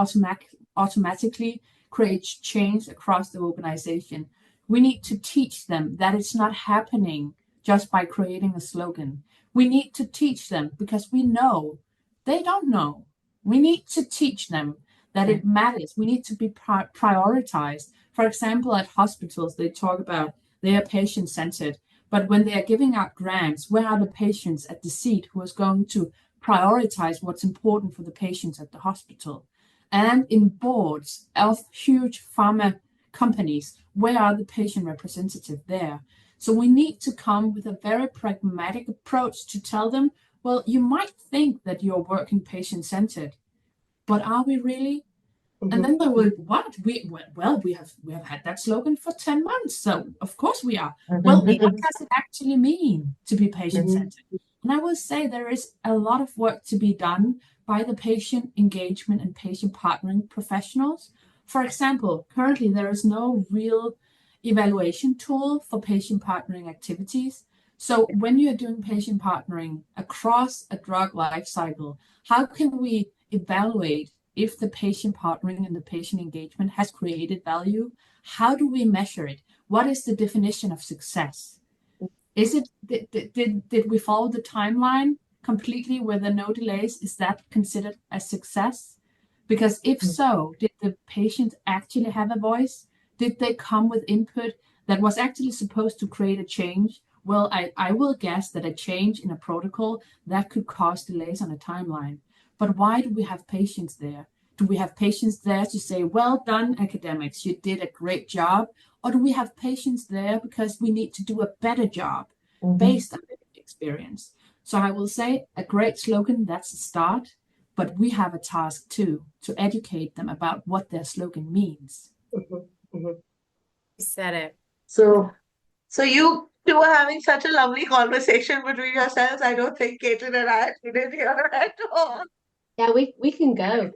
automatically creates change across the organization. We need to teach them that it's not happening just by creating a slogan. We need to teach them because we know they don't know. We need to teach them that it matters. We need to be prioritized. For example, at hospitals, they talk about they are patient-centered, but when they are giving out grants, where are the patients at the seat who is going to prioritize what's important for the patients at the hospital. And in boards of huge pharma companies, where are the patient representatives there? So we need to come with a very pragmatic approach to tell them, well, you might think that you're working patient-centered, but are we really? And then they will, what? We have had that slogan for 10 months, so of course we are. Well, what does it actually mean to be patient-centered? And I will say there is a lot of work to be done by the patient engagement and patient partnering professionals. For example, currently there is no real evaluation tool for patient partnering activities. So when you're doing patient partnering across a drug life cycle, how can we evaluate if the patient partnering and the patient engagement has created value? How do we measure it? What is the definition of success? Is it, did we follow the timeline completely with the no delays? Is that considered a success? Because if so, did the patient actually have a voice? Did they come with input that was actually supposed to create a change? Well, I will guess that a change in a protocol that could cause delays on a timeline. But why do we have patients there? Do we have patients there to say, well done, academics, you did a great job? Or do we have patients there because we need to do a better job based on experience? So I will say a great slogan, that's a start, but we have a task too, to educate them about what their slogan means. You said it. So you two are having such a lovely conversation between yourselves. I don't think Caitlin and I didn't hear at all. Yeah, we can go.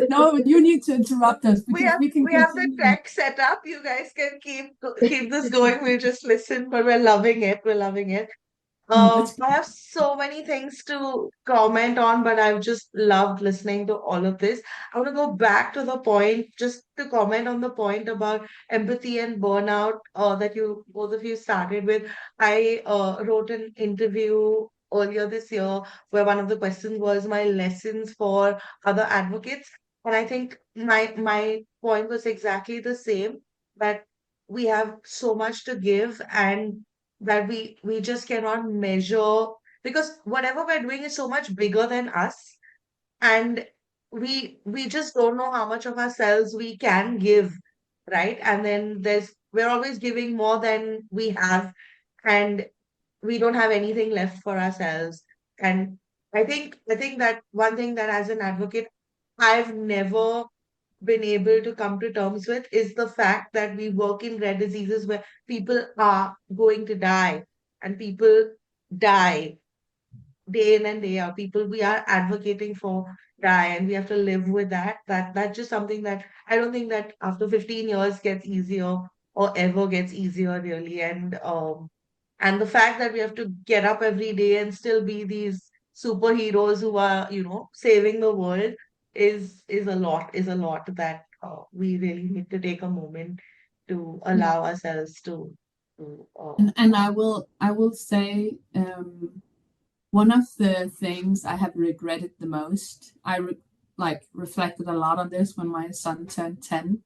No, you need to interrupt us We because have we can the continue. tech set up. You guys can keep this going. We'll just listen, but we're loving it. We're loving it. I have so many things to comment on, but I've just loved listening to all of this. I want to go back to the point, just to comment on the point about empathy and burnout that you both of you started with. I wrote an interview earlier this year where one of the questions was my lessons for other advocates. And I think my point was exactly the same, that we have so much to give, and that we just cannot measure, because whatever we're doing is so much bigger than us, and we just don't know how much of ourselves we can give, right? And then we're always giving more than we have, and we don't have anything left for ourselves. And I think that one thing that as an advocate I've never been able to come to terms with is the fact that we work in rare diseases where people are going to die, and people die day in and day out. People we are advocating for die, and we have to live with that. That's just something that I don't think that after 15 years gets easier, or ever gets easier really. And the fact that we have to get up every day and still be these superheroes who are, saving the world is a lot that we really need to take a moment to allow ourselves to. And I will say one of the things I have regretted the most, reflected a lot on this when my son turned 10,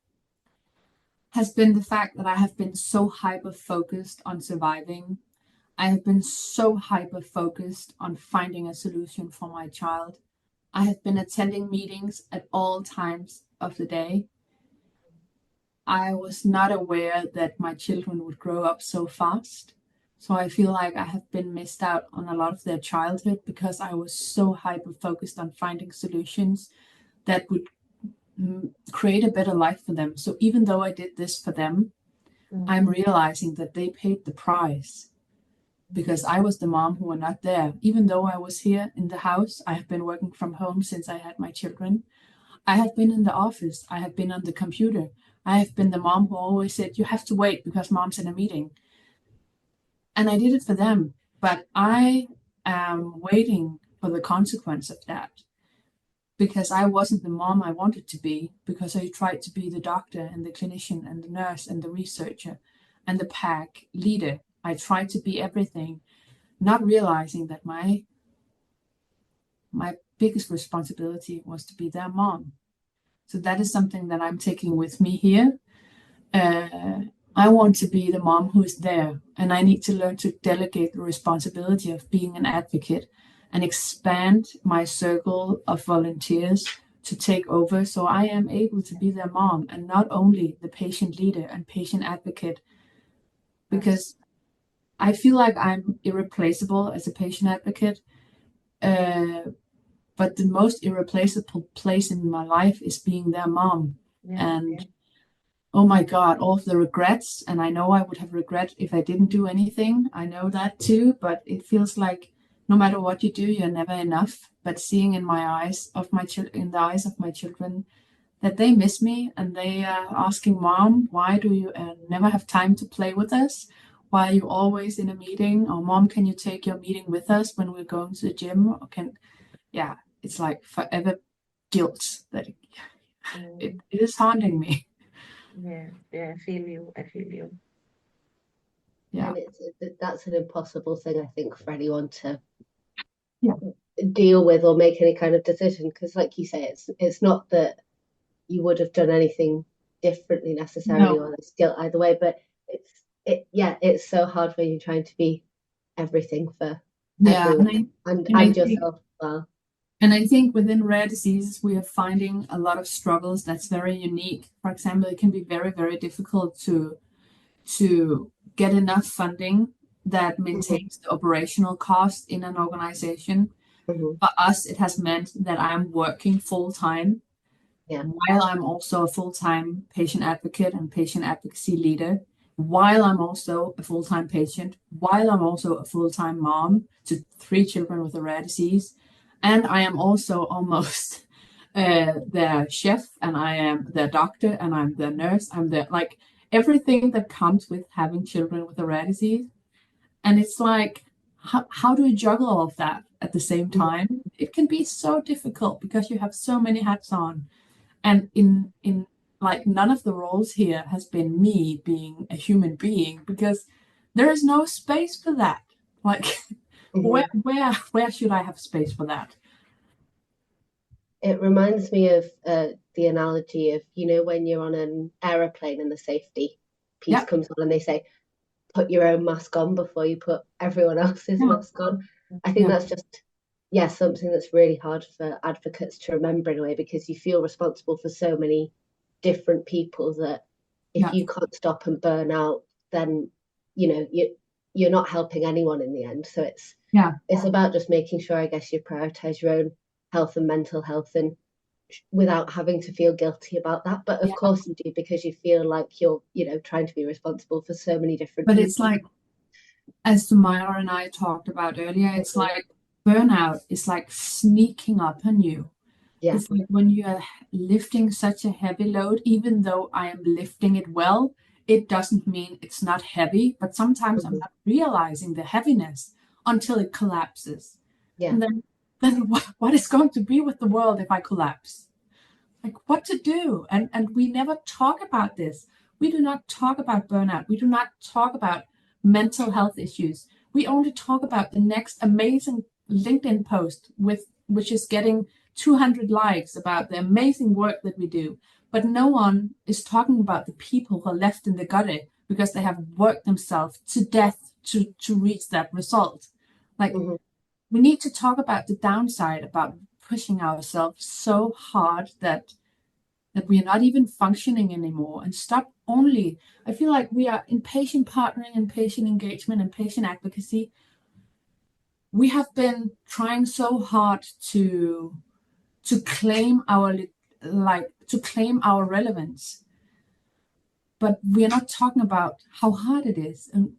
has been the fact that I have been so hyper-focused on surviving. I have been so hyper-focused on finding a solution for my child. I have been attending meetings at all times of the day. I was not aware that my children would grow up so fast. So I feel like I have been missed out on a lot of their childhood because I was so hyper-focused on finding solutions that would create a better life for them. So even though I did this for them, I'm realizing that they paid the price because I was the mom who were not there. Even though I was here in the house, I have been working from home since I had my children. I have been in the office. I have been on the computer. I have been the mom who always said, you have to wait because mom's in a meeting. And I did it for them. But I am waiting for the consequence of that because I wasn't the mom I wanted to be, because I tried to be the doctor and the clinician and the nurse and the researcher and the pack leader. I tried to be everything, not realizing that my biggest responsibility was to be their mom. So that is something that I'm taking with me here. I want to be the mom who is there, and I need to learn to delegate the responsibility of being an advocate and expand my circle of volunteers to take over, so I am able to be their mom and not only the patient leader and patient advocate, because I feel like I'm irreplaceable as a patient advocate. But the most irreplaceable place in my life is being their mom. And oh my God, all of the regrets. And I know I would have regret if I didn't do anything. I know that too, but it feels like no matter what you do, you're never enough. But seeing in my eyes of my in the eyes of my children that they miss me, and they are asking, Mom, why do you never have time to play with us? Why are you always in a meeting? Or Mom, can you take your meeting with us when we're going to the gym? Or yeah, it's like forever guilt that it is haunting me. Yeah, I feel you. I feel you. Yeah. And that's an impossible thing, I think, for anyone to deal with or make any kind of decision, because like you say, it's not that you would have done anything differently necessarily, or there's guilt either way, but it's so hard when you're trying to be everything for everyone and yourself as well. And I think within rare diseases, we are finding a lot of struggles that's very unique. For example, it can be very, very difficult to get enough funding that maintains the operational cost in an organization. For us, it has meant that I'm working full time while I'm also a full-time patient advocate and patient advocacy leader, while I'm also a full-time patient, while I'm also a full-time mom to 3 children with a rare disease. And I am also almost their chef, and I am their doctor, and I'm their nurse. I'm their, like, everything that comes with having children with a rare disease. And it's like, how do we juggle all of that at the same time? It can be so difficult because you have so many hats on. And in like, none of the roles here has been me being a human being, because there is no space for that. Like, where should I have space for that? It reminds me of the analogy of, when you're on an aeroplane and the safety piece comes on and they say, put your own mask on before you put everyone else's mask on. I think that's just, something that's really hard for advocates to remember in a way, because you feel responsible for so many different people that if you can't stop and burn out, then, you're not helping anyone in the end. So it's about just making sure, I guess, you prioritize your own health and mental health, and without having to feel guilty about that. But of course you do, because you feel like you're, trying to be responsible for so many different people. It's like, as Sumaira and I talked about earlier, it's like burnout is like sneaking up on you. It's like when you are lifting such a heavy load, even though I am lifting it well, it doesn't mean it's not heavy, but sometimes I'm not realizing the heaviness until it collapses. And then what is going to be with the world if I collapse? Like, what to do? And we never talk about this. We do not talk about burnout. We do not talk about mental health issues. We only talk about the next amazing LinkedIn post which is getting 200 likes about the amazing work that we do. But no one is talking about the people who are left in the gutter because they have worked themselves to death to reach that result. Like, we need to talk about the downside, about pushing ourselves so hard that we are not even functioning anymore, and stop only. I feel like we are in patient partnering and patient engagement and patient advocacy. We have been trying so hard to claim our relevance, but we are not talking about how hard it is, and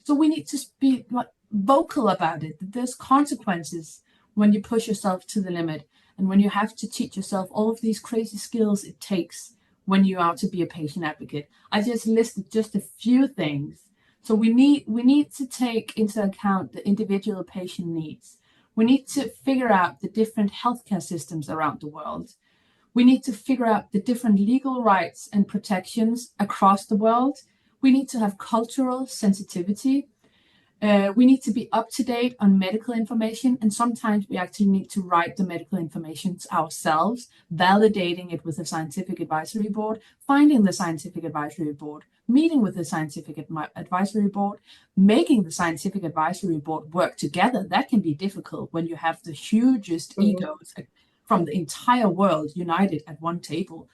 so we need to be vocal about it. There's consequences when you push yourself to the limit, and when you have to teach yourself all of these crazy skills it takes when you are to be a patient advocate. I just listed just a few things. So we need to take into account the individual patient needs. We need to figure out the different healthcare systems around the world. We need to figure out the different legal rights and protections across the world. We need to have cultural sensitivity. We need to be up to date on medical information, and sometimes we actually need to write the medical information ourselves, validating it with the scientific advisory board, finding the scientific advisory board, meeting with the scientific advisory board, making the scientific advisory board work together. That can be difficult when you have the hugest egos from the entire world united at one table.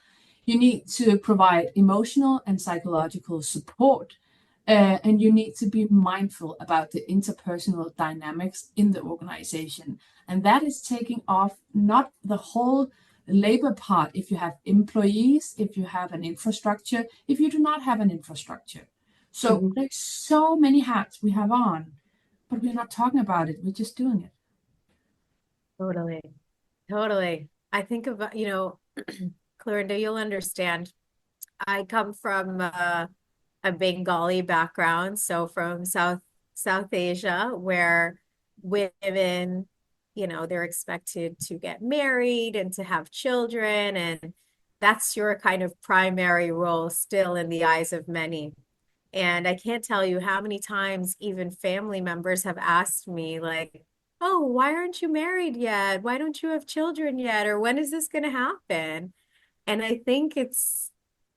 You need to provide emotional and psychological support, and you need to be mindful about the interpersonal dynamics in the organization. And that is taking off not the whole labor part if you have employees, if you have an infrastructure, if you do not have an infrastructure. So there's so many hats we have on, but we're not talking about it. We're just doing it. Totally. Totally. I think about, Clarinda, you'll understand. I come from a Bengali background, so from South Asia, where women, they're expected to get married and to have children, and that's your kind of primary role still in the eyes of many. And I can't tell you how many times even family members have asked me, like, oh, why aren't you married yet? Why don't you have children yet? Or when is this going to happen? And I think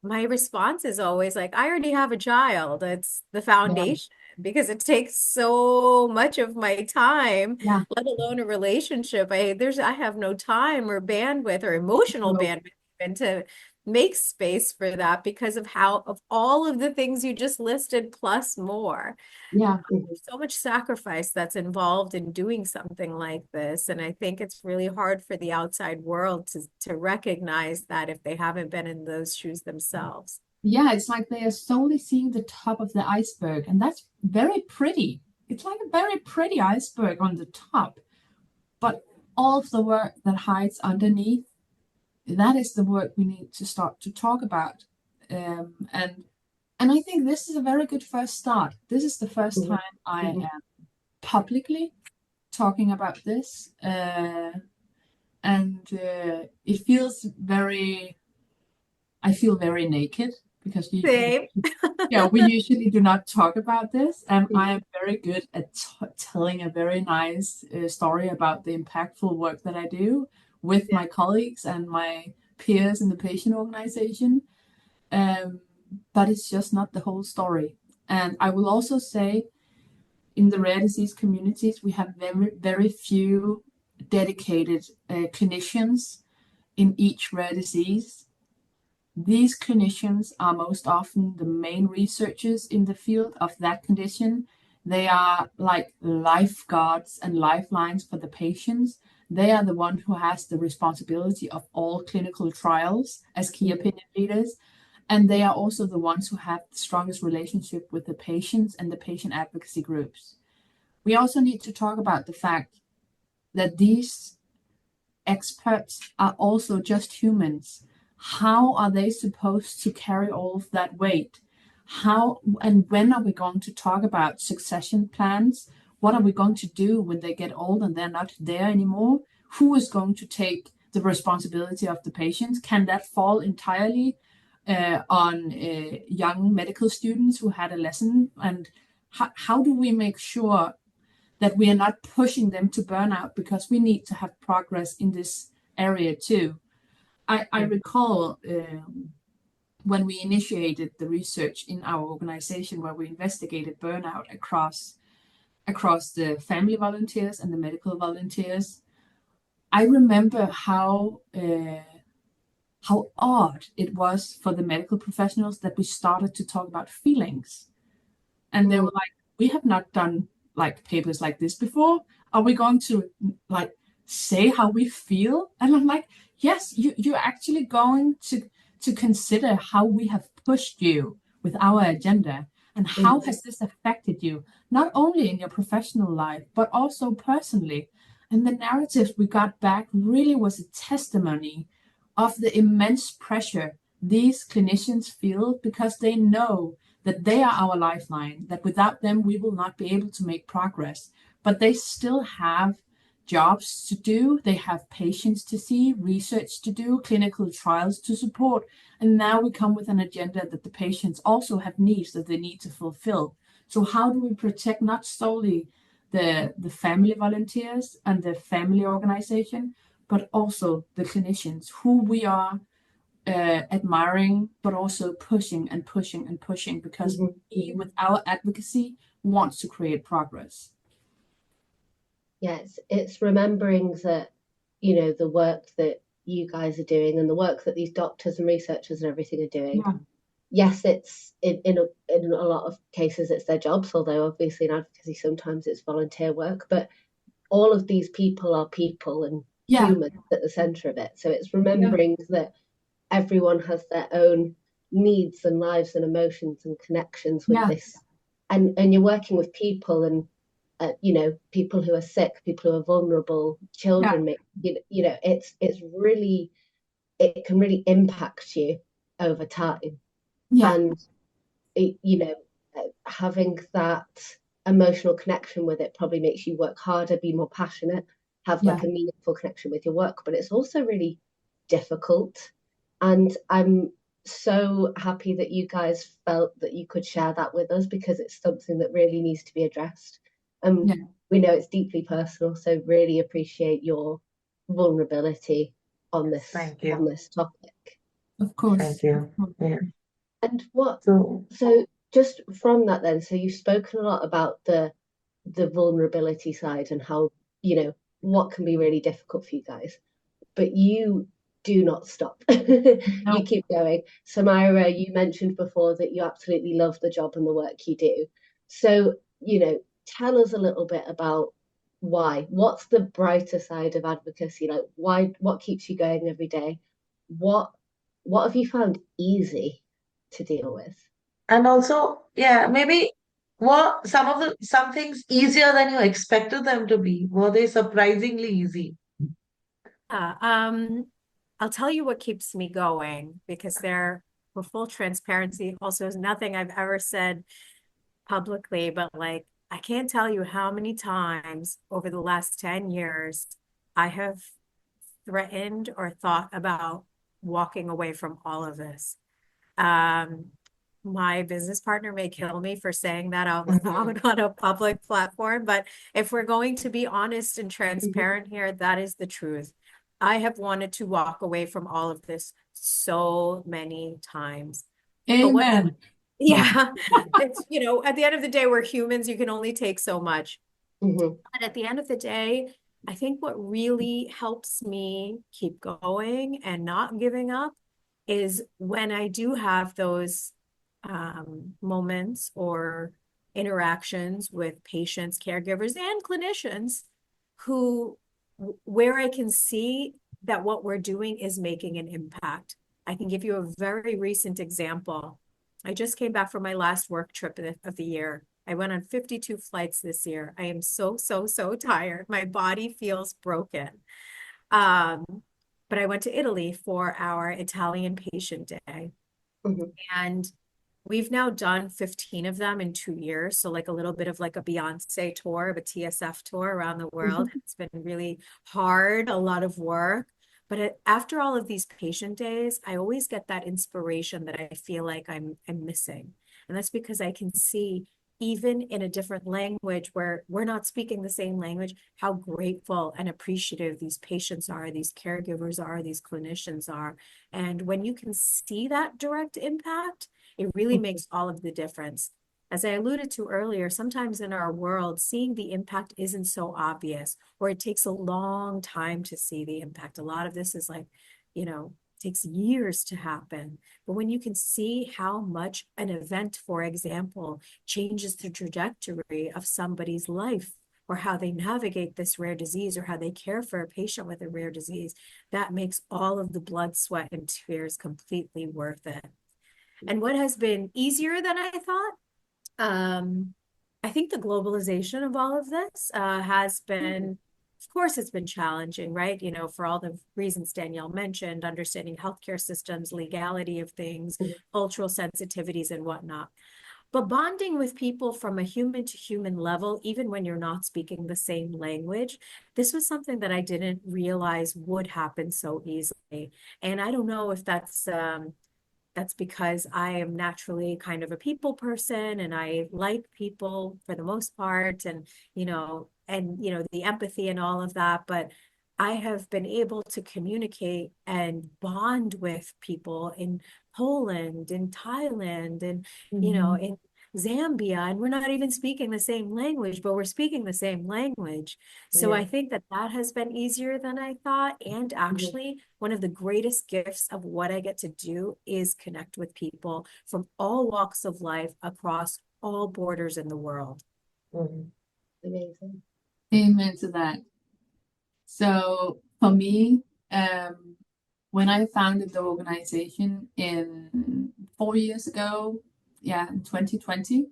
my response is always like, I already have a child. It's the foundation because it takes so much of my time, let alone a relationship. I have no time or bandwidth or emotional bandwidth even to make space for that because of all of the things you just listed plus more. There's so much sacrifice that's involved in doing something like this, and I think it's really hard for the outside world to recognize that if they haven't been in those shoes themselves. It's like they are solely seeing the top of the iceberg, and that's very pretty. It's like a very pretty iceberg on the top, but all of the work that hides underneath, that is the work we need to start to talk about. And I think this is a very good first start. This is the first time I am publicly talking about this. And it feels I feel very naked because we usually do not talk about this. And I am very good at telling a very nice story about the impactful work that I do with my colleagues and my peers in the patient organization. But it's just not the whole story. And I will also say, in the rare disease communities, we have very, very few dedicated clinicians in each rare disease. These clinicians are most often the main researchers in the field of that condition. They are like lifeguards and lifelines for the patients. They are the one who has the responsibility of all clinical trials as key opinion leaders. And they are also the ones who have the strongest relationship with the patients and the patient advocacy groups. We also need to talk about the fact that these experts are also just humans. How are they supposed to carry all of that weight? How and when are we going to talk about succession plans? What are we going to do when they get old and they're not there anymore? Who is going to take the responsibility of the patients? Can that fall entirely on young medical students who had a lesson? And how do we make sure that we are not pushing them to burnout, because we need to have progress in this area too? I recall when we initiated the research in our organization where we investigated burnout across the family volunteers and the medical volunteers. I remember how odd it was for the medical professionals that we started to talk about feelings. And they were like, we have not done like papers like this before. Are we going to like say how we feel? And I'm like, yes, you're actually going to consider how we have pushed you with our agenda and how has this affected you, not only in your professional life, but also personally. And the narratives we got back really was a testimony of the immense pressure these clinicians feel, because they know that they are our lifeline, that without them we will not be able to make progress. But they still have jobs to do, they have patients to see, research to do, clinical trials to support. And now we come with an agenda that the patients also have needs that they need to fulfill. So how do we protect not solely the family volunteers and the family organization, but also the clinicians who we are admiring, but also pushing and pushing and pushing, because we, with our advocacy, wants to create progress. Yes, it's remembering that, you know, the work that you guys are doing and the work that these doctors and researchers and everything are doing. Yeah. Yes, it's in a lot of cases it's their jobs, although obviously in advocacy sometimes it's volunteer work, but all of these people are people and humans at the center of it. So it's remembering that everyone has their own needs and lives and emotions and connections with this. And you're working with people and you know, people who are sick, people who are vulnerable, children, you know, it's really, it can really impact you over time. And it, you know, having that emotional connection with it probably makes you work harder, be more passionate, have like a meaningful connection with your work, but it's also really difficult. And I'm so happy that you guys felt that you could share that with us, because it's something that really needs to be addressed. We know it's deeply personal, so really appreciate your vulnerability on this topic. Of course. Thank you. Yeah. And so just from that then, so you've spoken a lot about the vulnerability side and how, you know, what can be really difficult for you guys, but you do not stop. You keep going. Sumaira, you mentioned before that you absolutely love the job and the work you do. So, you know, tell us a little bit about why. What's the brighter side of advocacy? Like, why? What keeps you going every day? What have you found easy to deal with? And also, yeah, maybe were some things easier than you expected them to be? Were they surprisingly easy? I'll tell you what keeps me going, because for full transparency, also is nothing I've ever said publicly, but like, I can't tell you how many times over the last 10 years I have threatened or thought about walking away from all of this. My business partner may kill me for saying that out loud on a public platform, but if we're going to be honest and transparent here, that is the truth. I have wanted to walk away from all of this so many times. Amen. It's, you know, at the end of the day, we're humans. You can only take so much. But at the end of the day, I think what really helps me keep going and not giving up is when I do have those moments or interactions with patients, caregivers, and clinicians where I can see that what we're doing is making an impact. I can give you a very recent example. I just came back from my last work trip of the year. I went on 52 flights this year. I am so tired. My body feels broken. But I went to Italy for our Italian Patient Day. And we've now done 15 of them in 2 years. So like a little bit of like a Beyonce tour, a TSF tour around the world. It's been really hard, a lot of work. But after all of these patient days, I always get that inspiration that I feel like I'm missing. And that's because I can see, even in a different language where we're not speaking the same language, how grateful and appreciative these patients are, these caregivers are, these clinicians are. And when you can see that direct impact, it really makes all of the difference. As I alluded to earlier, sometimes in our world, seeing the impact isn't so obvious, or it takes a long time to see the impact. A lot of this is like, you know, takes years to happen. But when you can see how much an event, for example, changes the trajectory of somebody's life, or how they navigate this rare disease, or how they care for a patient with a rare disease, that makes all of the blood, sweat, and tears completely worth it. And what has been easier than I thought? I think the globalization of all of this has been, of course, it's been challenging, right? You know, for all the reasons Danielle mentioned, understanding healthcare systems, legality of things, cultural sensitivities and whatnot. But bonding with people from a human to human level, even when you're not speaking the same language, this was something that I didn't realize would happen so easily. And I don't know if that's because I am naturally kind of a people person, and I like people for the most part, and, you know, the empathy and all of that. But I have been able to communicate and bond with people in Poland, in Thailand, and, you know, in Zambia, and we're not even speaking the same language, but we're speaking the same language. So I think that that has been easier than I thought. And actually, one of the greatest gifts of what I get to do is connect with people from all walks of life across all borders in the world. Amazing. Amen to that. So for me, when I founded the organization in 4 years ago, in 2020,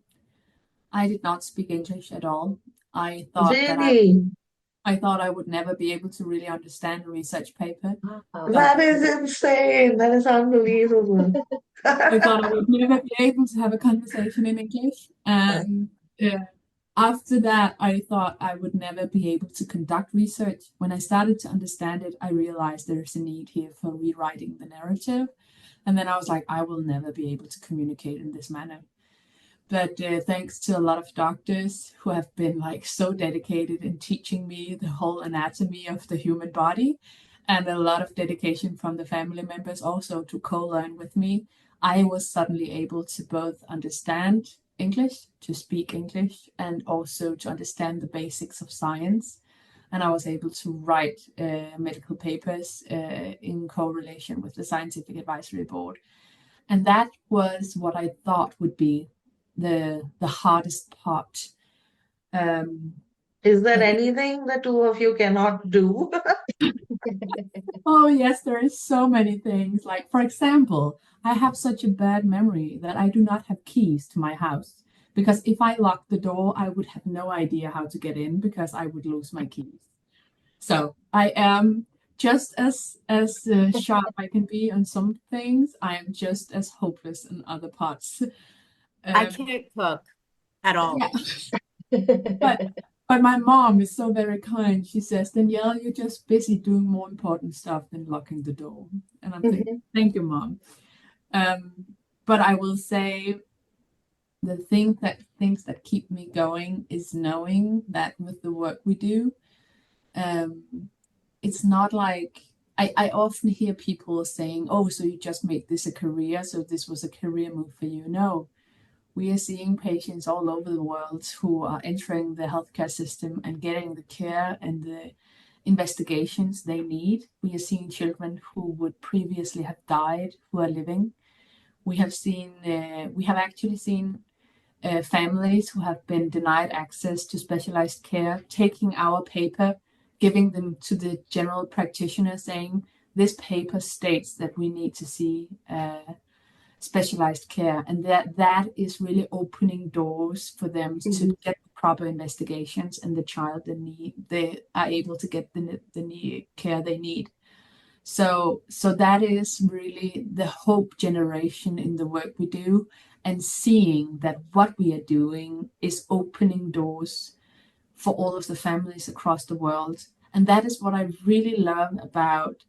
I did not speak English at all. I thought that Really? I thought I would never be able to really understand a research paper. Wow. That is insane. That is unbelievable. I thought I would never be able to have a conversation in English. And after that, I thought I would never be able to conduct research. When I started to understand it, I realized there's a need here for rewriting the narrative. And then I was like, I will never be able to communicate in this manner. But thanks to a lot of doctors who have been like so dedicated in teaching me the whole anatomy of the human body, and a lot of dedication from the family members also to co-learn with me, I was suddenly able to both understand English, to speak English, and also to understand the basics of science. And I was able to write medical papers in correlation with the Scientific Advisory Board. And that was what I thought would be the hardest part. Is there anything the two of you cannot do? Oh, yes, there is so many things. Like, for example, I have such a bad memory that I do not have keys to my house. Because if I locked the door, I would have no idea how to get in because I would lose my keys. So I am just as sharp I can be on some things. I am just as hopeless in other parts. I can't cook at all. But my mom is so very kind. She says, Danielle, you're just busy doing more important stuff than locking the door. And I'm thinking, thank you, Mom. But I will say the things that keep me going is knowing that with the work we do, it's not like I often hear people saying, oh, so you just made this a career, so this was a career move for you. No, we are seeing patients all over the world who are entering the healthcare system and getting the care and the investigations they need. We are seeing children who would previously have died who are living. We have actually seen families who have been denied access to specialized care, taking our paper, giving them to the general practitioner, saying, this paper states that we need to see specialized care, and that is really opening doors for them to get proper investigations, and the child they are able to get the care they need. So that is really the hope generation in the work we do, and seeing that what we are doing is opening doors for all of the families across the world. And that is what I really love about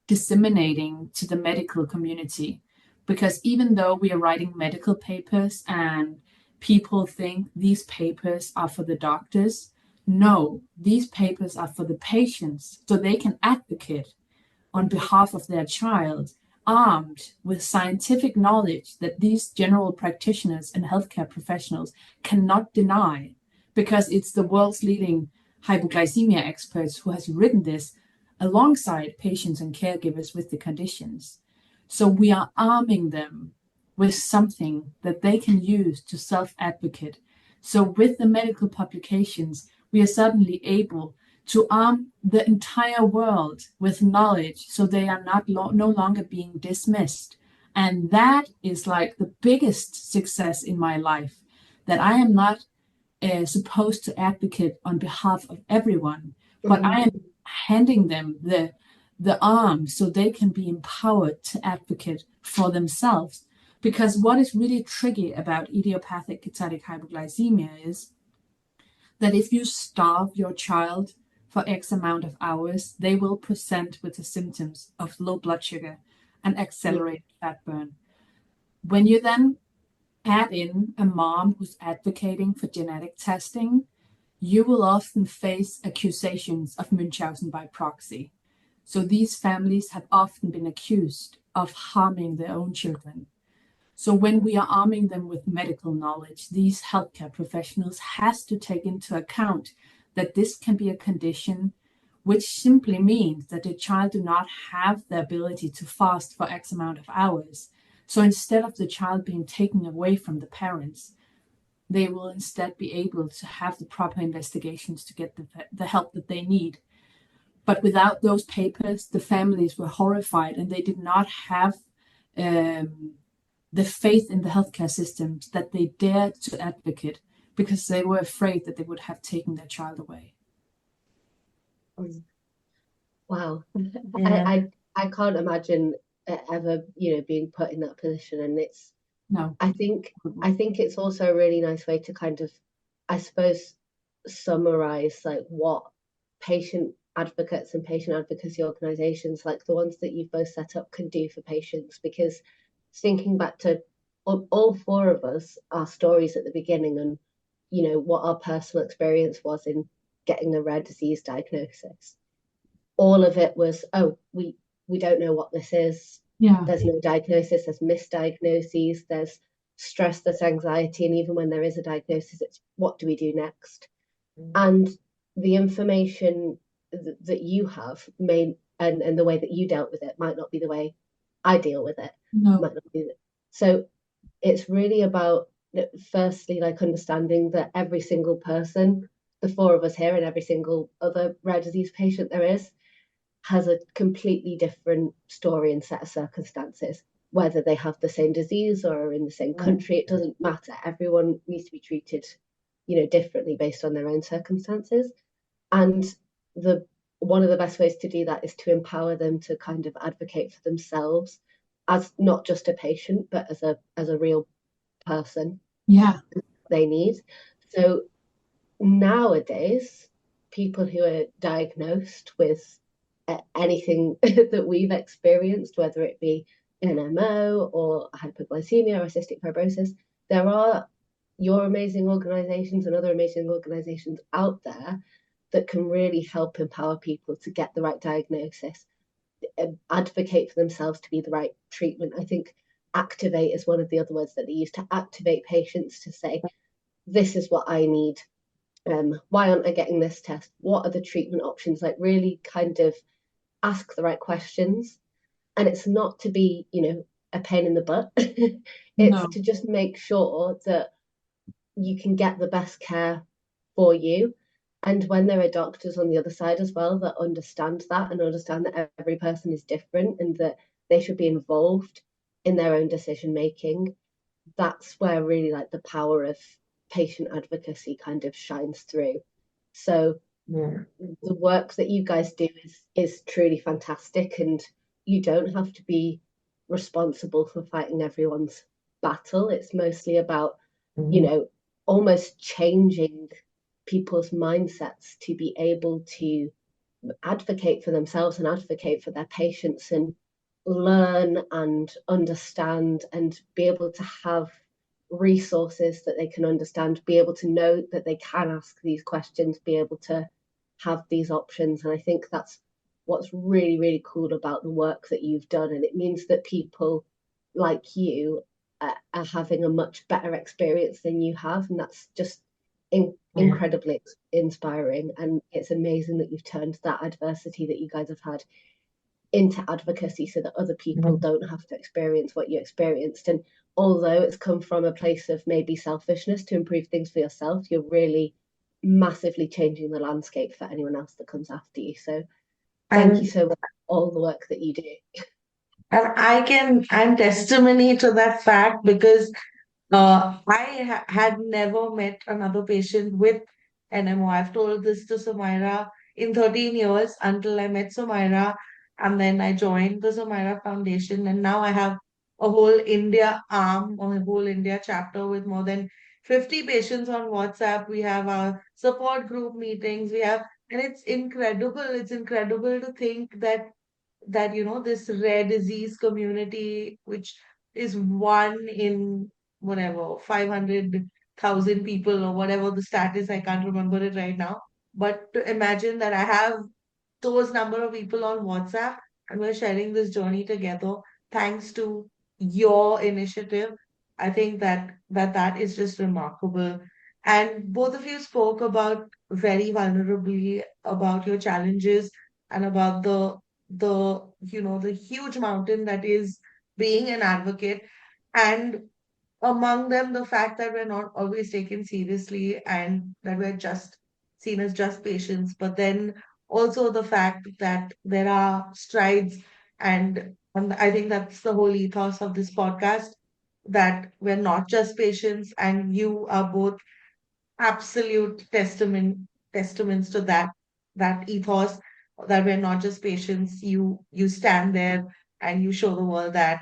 disseminating to the medical community. Because even though we are writing medical papers and people think these papers are for the doctors, no, these papers are for the patients, so they can advocate on behalf of their child, armed with scientific knowledge that these general practitioners and healthcare professionals cannot deny, because it's the world's leading hypoglycemia experts who has written this alongside patients and caregivers with the conditions. So we are arming them with something that they can use to self-advocate. So with the medical publications, we are suddenly able to arm the entire world with knowledge, so they are no longer being dismissed. And that is like the biggest success in my life, that I am not supposed to advocate on behalf of everyone, but I am handing them the arm so they can be empowered to advocate for themselves. Because what is really tricky about idiopathic ketotic hypoglycemia is that if you starve your child for X amount of hours, they will present with the symptoms of low blood sugar and accelerated fat burn. When you then add in a mom who's advocating for genetic testing, you will often face accusations of Munchausen by proxy. So these families have often been accused of harming their own children. So when we are arming them with medical knowledge, these healthcare professionals has to take into account that this can be a condition which simply means that the child do not have the ability to fast for X amount of hours. So instead of the child being taken away from the parents, they will instead be able to have the proper investigations to get the help that they need. But without those papers, the families were horrified and they did not have the faith in the healthcare systems that they dared to advocate because they were afraid that they would have taken their child away. Wow. Yeah. I can't imagine ever, being put in that position. And No. I think it's also a really nice way to kind of, I suppose, summarize like what patient advocates and patient advocacy organizations like the ones that you've both set up can do for patients. Because thinking back to all four of us, our stories at the beginning and, what our personal experience was in getting a rare disease diagnosis, all of it was, oh, we don't know what this is. Yeah. There's no diagnosis, there's misdiagnoses, there's stress, there's anxiety, and even when there is a diagnosis, it's what do we do next? And the information that you have and the way that you dealt with it might not be the way I deal with it. No. Might not be. So it's really about, firstly, like understanding that every single person, the four of us here and every single other rare disease patient there is, has a completely different story and set of circumstances. Whether they have the same disease or are in the same country, it doesn't matter. Everyone needs to be treated, differently based on their own circumstances. And one of the best ways to do that is to empower them to kind of advocate for themselves as not just a patient, but as a real person. Yeah. They need. So nowadays, people who are diagnosed with anything that we've experienced, whether it be NMO or hypoglycemia or cystic fibrosis, there are your amazing organizations and other amazing organizations out there that can really help empower people to get the right diagnosis, advocate for themselves to be the right treatment. I think activate is one of the other words that they use, to activate patients to say, this is what I need. Why aren't I getting this test? What are the treatment options? Like really kind of ask the right questions. And it's not to be, a pain in the butt. It's to just make sure that you can get the best care for you. And when there are doctors on the other side as well that understand that and understand that every person is different and that they should be involved in their own decision making, that's where really like the power of patient advocacy kind of shines through. So the work that you guys do is truly fantastic, and you don't have to be responsible for fighting everyone's battle. It's mostly about, almost changing people's mindsets to be able to advocate for themselves and advocate for their patients and learn and understand and be able to have resources that they can understand, be able to know that they can ask these questions, be able to have these options. And I think that's what's really, really cool about the work that you've done. And it means that people like you are having a much better experience than you have. And that's just incredibly inspiring. And it's amazing that you've turned that adversity that you guys have had into advocacy so that other people don't have to experience what you experienced. And although it's come from a place of maybe selfishness to improve things for yourself, you're really massively changing the landscape for anyone else that comes after you. So thank you so much for all the work that you do. And I'm testimony to that fact because I had never met another patient with NMO. I've told this to Sumaira in 13 years until I met Sumaira, and then I joined the Sumaira Foundation, and now I have a whole India arm or a whole India chapter with more than 50 patients on WhatsApp. We have our support group meetings. And it's incredible. It's incredible to think that this rare disease community, which is one in whatever 500 1,000 people or whatever the stat is, I can't remember it right now. But to imagine that I have those number of people on WhatsApp and we're sharing this journey together thanks to your initiative. I think that is just remarkable. And both of you spoke about very vulnerably about your challenges and about the huge mountain that is being an advocate. And among them, the fact that we're not always taken seriously and that we're just seen as just patients, but then also the fact that there are strides, and I think that's the whole ethos of this podcast, that we're not just patients, and you are both absolute testaments to that ethos, that we're not just patients. You stand there and you show the world that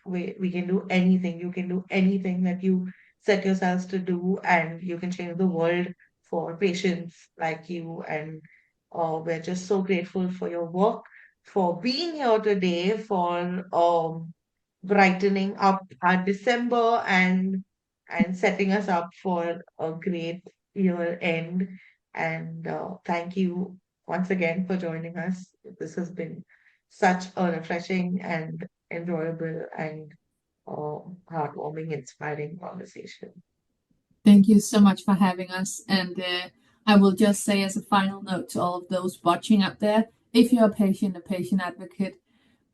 we can do anything. You can do anything that you set yourselves to do, and you can change the world for patients like you. And we're just so grateful for your work, for being here today, for brightening up our December and setting us up for a great year end. And thank you once again for joining us. This has been such a refreshing and enjoyable and heartwarming, inspiring conversation. Thank you so much for having us. And I will just say as a final note to all of those watching out there, if you're a patient advocate,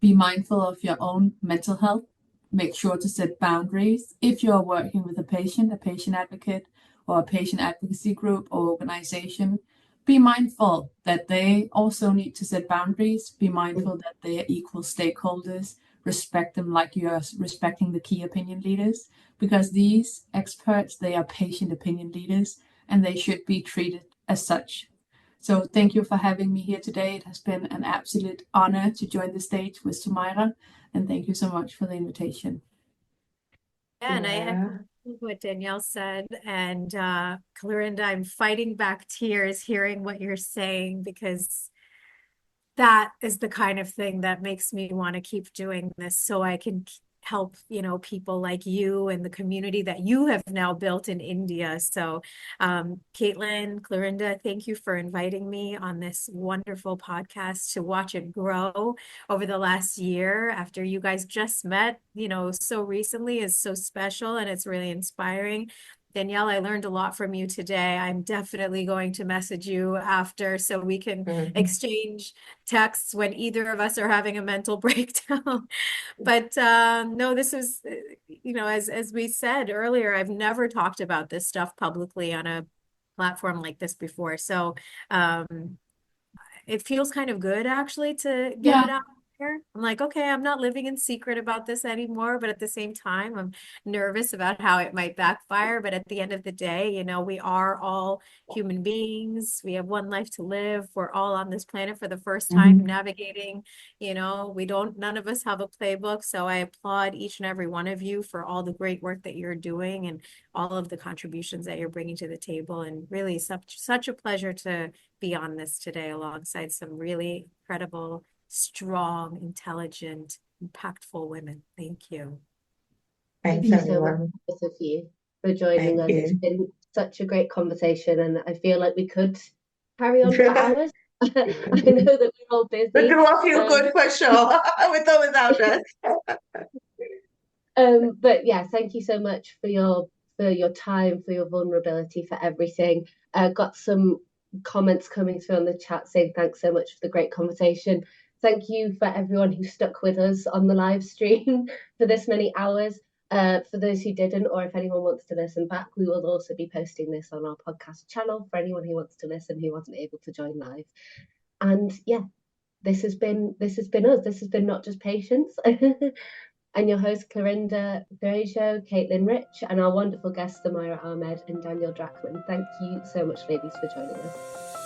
be mindful of your own mental health. Make sure to set boundaries. If you're working with a patient advocate, or a patient advocacy group or organization, be mindful that they also need to set boundaries. Be mindful that they are equal stakeholders. Respect them like you're respecting the key opinion leaders, because these experts, they are patient opinion leaders and they should be treated as such. So thank you for having me here today. It has been an absolute honor to join the stage with Sumaira, and thank you so much for the invitation. And I Yeah. echo what Danielle said, and Clarinda, I'm fighting back tears hearing what you're saying, because that is the kind of thing that makes me want to keep doing this, so I can help, people like you and the community that you have now built in India. So, Caitlin, Clarinda, thank you for inviting me on this wonderful podcast to watch it grow over the last year after you guys just met, so recently, is so special, and it's really inspiring. Danielle, I learned a lot from you today. I'm definitely going to message you after so we can exchange texts when either of us are having a mental breakdown. But no, this is, as we said earlier, I've never talked about this stuff publicly on a platform like this before. So it feels kind of good actually to get it out there. I'm like, okay, I'm not living in secret about this anymore, but at the same time, I'm nervous about how it might backfire. But at the end of the day, we are all human beings. We have one life to live. We're all on this planet for the first time navigating, none of us have a playbook. So I applaud each and every one of you for all the great work that you're doing and all of the contributions that you're bringing to the table. And really such a pleasure to be on this today alongside some really incredible, strong, intelligent, impactful women. Thank you. Thanks, Thank you so much, everyone. both of you, for joining Thank us. It's you. been such a great conversation, and I feel like we could carry on for hours. I know that we're all busy. The two of you could for sure, with or without us. But yeah, thank you so much for your time, for your vulnerability, for everything. Got some comments coming through on the chat saying thanks so much for the great conversation. Thank you for everyone who stuck with us on the live stream for this many hours. For those who didn't, or if anyone wants to listen back, we will also be posting this on our podcast channel for anyone who wants to listen who wasn't able to join live. And yeah, this has been us. This has been Not Just Patients. And your host, Clarinda Grajo, Caitlin Rich, and our wonderful guests, Sumaira Ahmed and Danielle Drachmann. Thank you so much, ladies, for joining us.